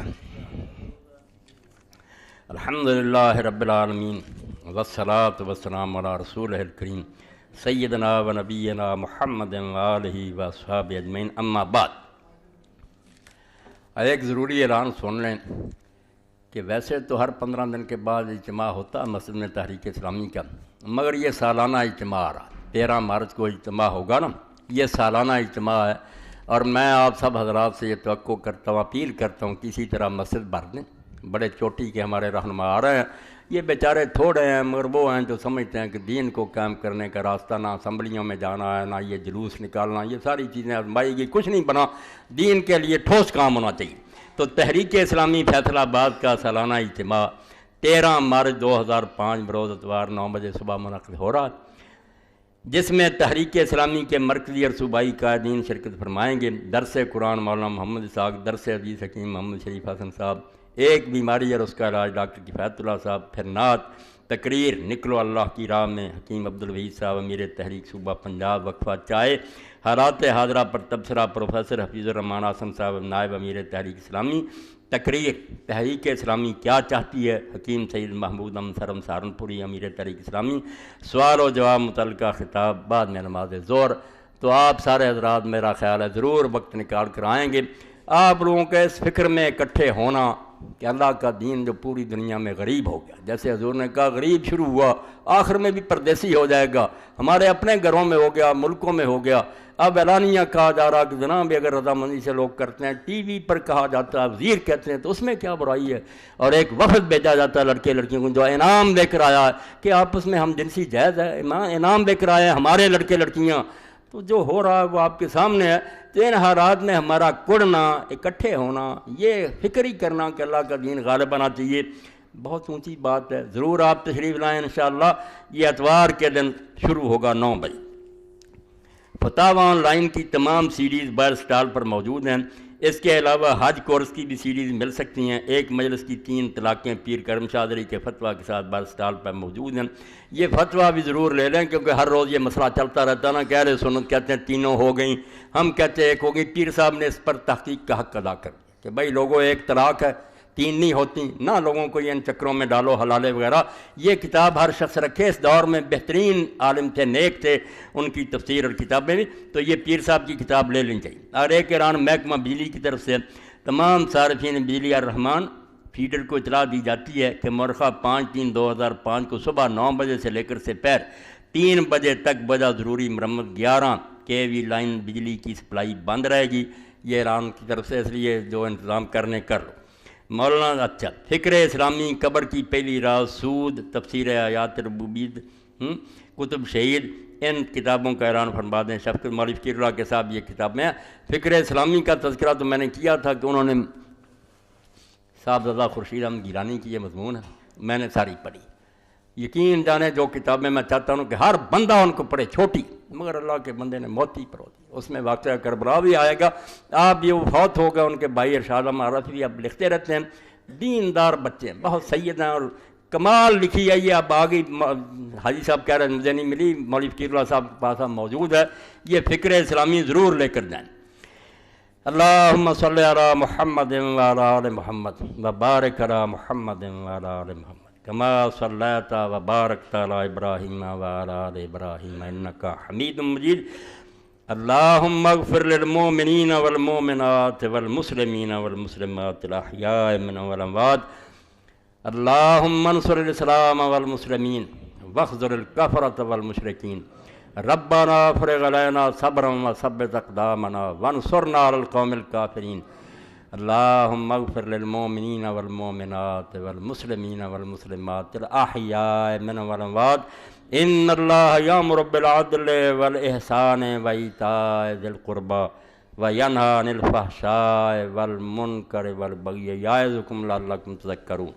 Speaker 1: الحمدللہ رب العالمین والصلاة والسلام علی رسولہ الکریم سیدنا و نبینا محمد وآلہ واصحابہ اجمعین، اما بعد۔ ایک ضروری اعلان سن لیں کہ ویسے تو ہر 15 دن کے بعد اجتماع ہوتا مسجد میں تحریک اسلامی کا، مگر یہ سالانہ اجتماع آ رہا، 13 مارچ کو اجتماع ہوگا نا، یہ سالانہ اجتماع ہے، اور میں آپ سب حضرات سے یہ توقع کرتا ہوں، اپیل کرتا ہوں کسی طرح مسجد بھر دیں، بڑے چوٹی کے ہمارے رہنما آ رہے ہیں، یہ بیچارے تھوڑے ہیں مگر وہ ہیں جو سمجھتے ہیں کہ دین کو قائم کرنے کا راستہ نہ اسمبلیوں میں جانا ہے، نہ یہ جلوس نکالنا، یہ ساری چیزیں آزمائی گئی، کچھ نہیں بنا، دین کے لیے ٹھوس کام ہونا چاہیے۔ تو تحریک اسلامی فیصل آباد کا سالانہ اجتماع 13 مارچ 2005 بروز اتوار 9 بجے صبح منعقد ہو رہا ہے، جس میں تحریک اسلامی کے مرکزی اور صوبائی قائدین شرکت فرمائیں گے۔ درس قرآن مولانا محمد اسحاق، درس عزیز حکیم محمد شریف حسن صاحب، ایک بیماری اور اس کا علاج ڈاکٹر کفایت اللہ صاحب، پھر نعت، تقریر نکلو اللہ کی راہ میں حکیم عبدالوحید صاحب امیر تحریک صوبہ پنجاب، وقفہ چائے، حالات حاضرہ پر تبصرہ پروفیسر حفیظ الرحمان حسن صاحب نائب امیر تحریک اسلامی، تقریر تحریک اسلامی کیا چاہتی ہے حکیم سید محمود امسرم سہارنپوری امیر تحریک اسلامی، سوال و جواب متعلقہ خطاب بعد میں نماز ظہر۔ تو آپ سارے حضرات میرا خیال ہے ضرور وقت نکال کر آئیں گے۔ آپ لوگوں کے اس فکر میں اکٹھے ہونا کہ اللہ کا دین جو پوری دنیا میں غریب ہو گیا، جیسے حضور نے کہا غریب شروع ہوا آخر میں بھی پردیسی ہو جائے گا، ہمارے اپنے گھروں میں ہو گیا، ملکوں میں ہو گیا، اب اعلانیہ کہا جا رہا کہ جناب بھی اگر رضامندی سے لوگ کرتے ہیں، ٹی وی پر کہا جاتا ہے، وزیر کہتے ہیں، تو اس میں کیا برائی ہے؟ اور ایک وفد بھیجا جاتا ہے لڑکے لڑکیوں کو جو انعام لے کر آیا ہے کہ آپس میں ہم جنسی جائز ہے، انعام لے کر آئے ہیں ہمارے لڑکے لڑکیاں، تو جو ہو رہا ہے وہ آپ کے سامنے ہے۔ تو ان حالات میں ہمارا کڑنا، اکٹھے ہونا، یہ فکر ہی کرنا کہ اللہ کا دین غالب آنا چاہیے، بہت اونچی بات ہے۔ ضرور آپ تشریف لائیں انشاءاللہ۔ یہ اتوار کے دن شروع ہوگا 9 بجے۔ فتاوی آن لائن کی تمام سیریز بائر سٹال پر موجود ہیں، اس کے علاوہ حج کورس کی بھی سیریز مل سکتی ہیں۔ ایک مجلس کی 3 طلاقیں پیر کرم شاہ علی کے فتویٰ کے ساتھ بائر سٹال پر موجود ہیں۔ یہ فتویٰ بھی ضرور لے لیں کیونکہ ہر روز یہ مسئلہ چلتا رہتا ہے نا کہ اہل سنت کہتے ہیں 3 ہو گئیں، ہم کہتے ہیں 1 ہو گئی۔ پیر صاحب نے اس پر تحقیق کا حق ادا کر دیا کہ بھائی لوگوں 1 طلاق ہے، 3 نہیں ہوتی، نہ لوگوں کو یہ ان چکروں میں ڈالو حلالے وغیرہ۔ یہ کتاب ہر شخص رکھے، اس دور میں بہترین عالم تھے، نیک تھے، ان کی تفسیر اور کتابیں بھی، تو یہ پیر صاحب کی کتاب لے لینی چاہیے۔ اور ایک اعلان محکمہ بجلی کی طرف سے تمام صارفین بجلی الرحمان فیڈر کو اطلاع دی جاتی ہے کہ مورخہ 5/3/2005 کو صبح 9 بجے سے لے کر سپہر 3 بجے تک بجا ضروری مرمت 11 KV لائن بجلی کی سپلائی بند رہے گی۔ یہ ایران کی طرف سے، اس لیے جو انتظام کرنے کر لو۔ مولانا اچھا فکر اسلامی، قبر کی پہلی راز، سود، تفسیر آیات ربوبیت، کتب شہید، ان کتابوں کا اعلان فرما دیں۔ شفقت مولوی فقیر اللہ کے صاحب یہ کتاب میں فکر اسلامی کا تذکرہ تو میں نے کیا تھا کہ انہوں نے صاحبزادہ خورشید احمد گیلانی کی یہ مضمون ہے، میں نے ساری پڑھی۔ یقین جانے جو کتابیں میں چاہتا ہوں کہ ہر بندہ ان کو پڑھے، چھوٹی، مگر اللہ کے بندے نے موتی پرو دی۔ اس میں واقعہ کربلا بھی آئے گا، آپ یہ فوت ہو گئے، ان کے بھائی ارشاد احمد عرفی اب لکھتے رہتے ہیں، دیندار بچے ہیں، بہت سید ہیں اور کمال لکھی ہے یہ۔ اب آگئی حاجی صاحب کہہ رہے ہیں مجھے نہیں ملی، مولوی فقیر اللہ صاحب کے پاس موجود ہے، یہ فکر اسلامی ضرور لے کر جائیں۔ اللہم صلی علی محمد وعلی آل محمد وبارک علی محمد وعلی آل محمد کما صلیت وبارکت علی ابراہیم وعلی آل ابراہیم انک حمید مجید۔ اللہم اغفر للمؤمنین والمؤمنات والمسلمین والمسلمات الاحیاء منهم والاموات۔ اللہم انصر الاسلام والمسلمین واخذل الکفرۃ والمشرکین۔ ربنا افرغ علینا صبرا وثبت اقدامنا وانصرنا علی القوم الکافرین۔ اللہم اغفر للمؤمنین والمؤمنات والمسلمین والمسلمات الاحیاء منهم والاموات۔ ان اللہ یامر بالعدل والاحسان وایتاء ذی القربى وینہی عن الفحشاء والمنکر والبغی یعظکم لعلکم تذکرون۔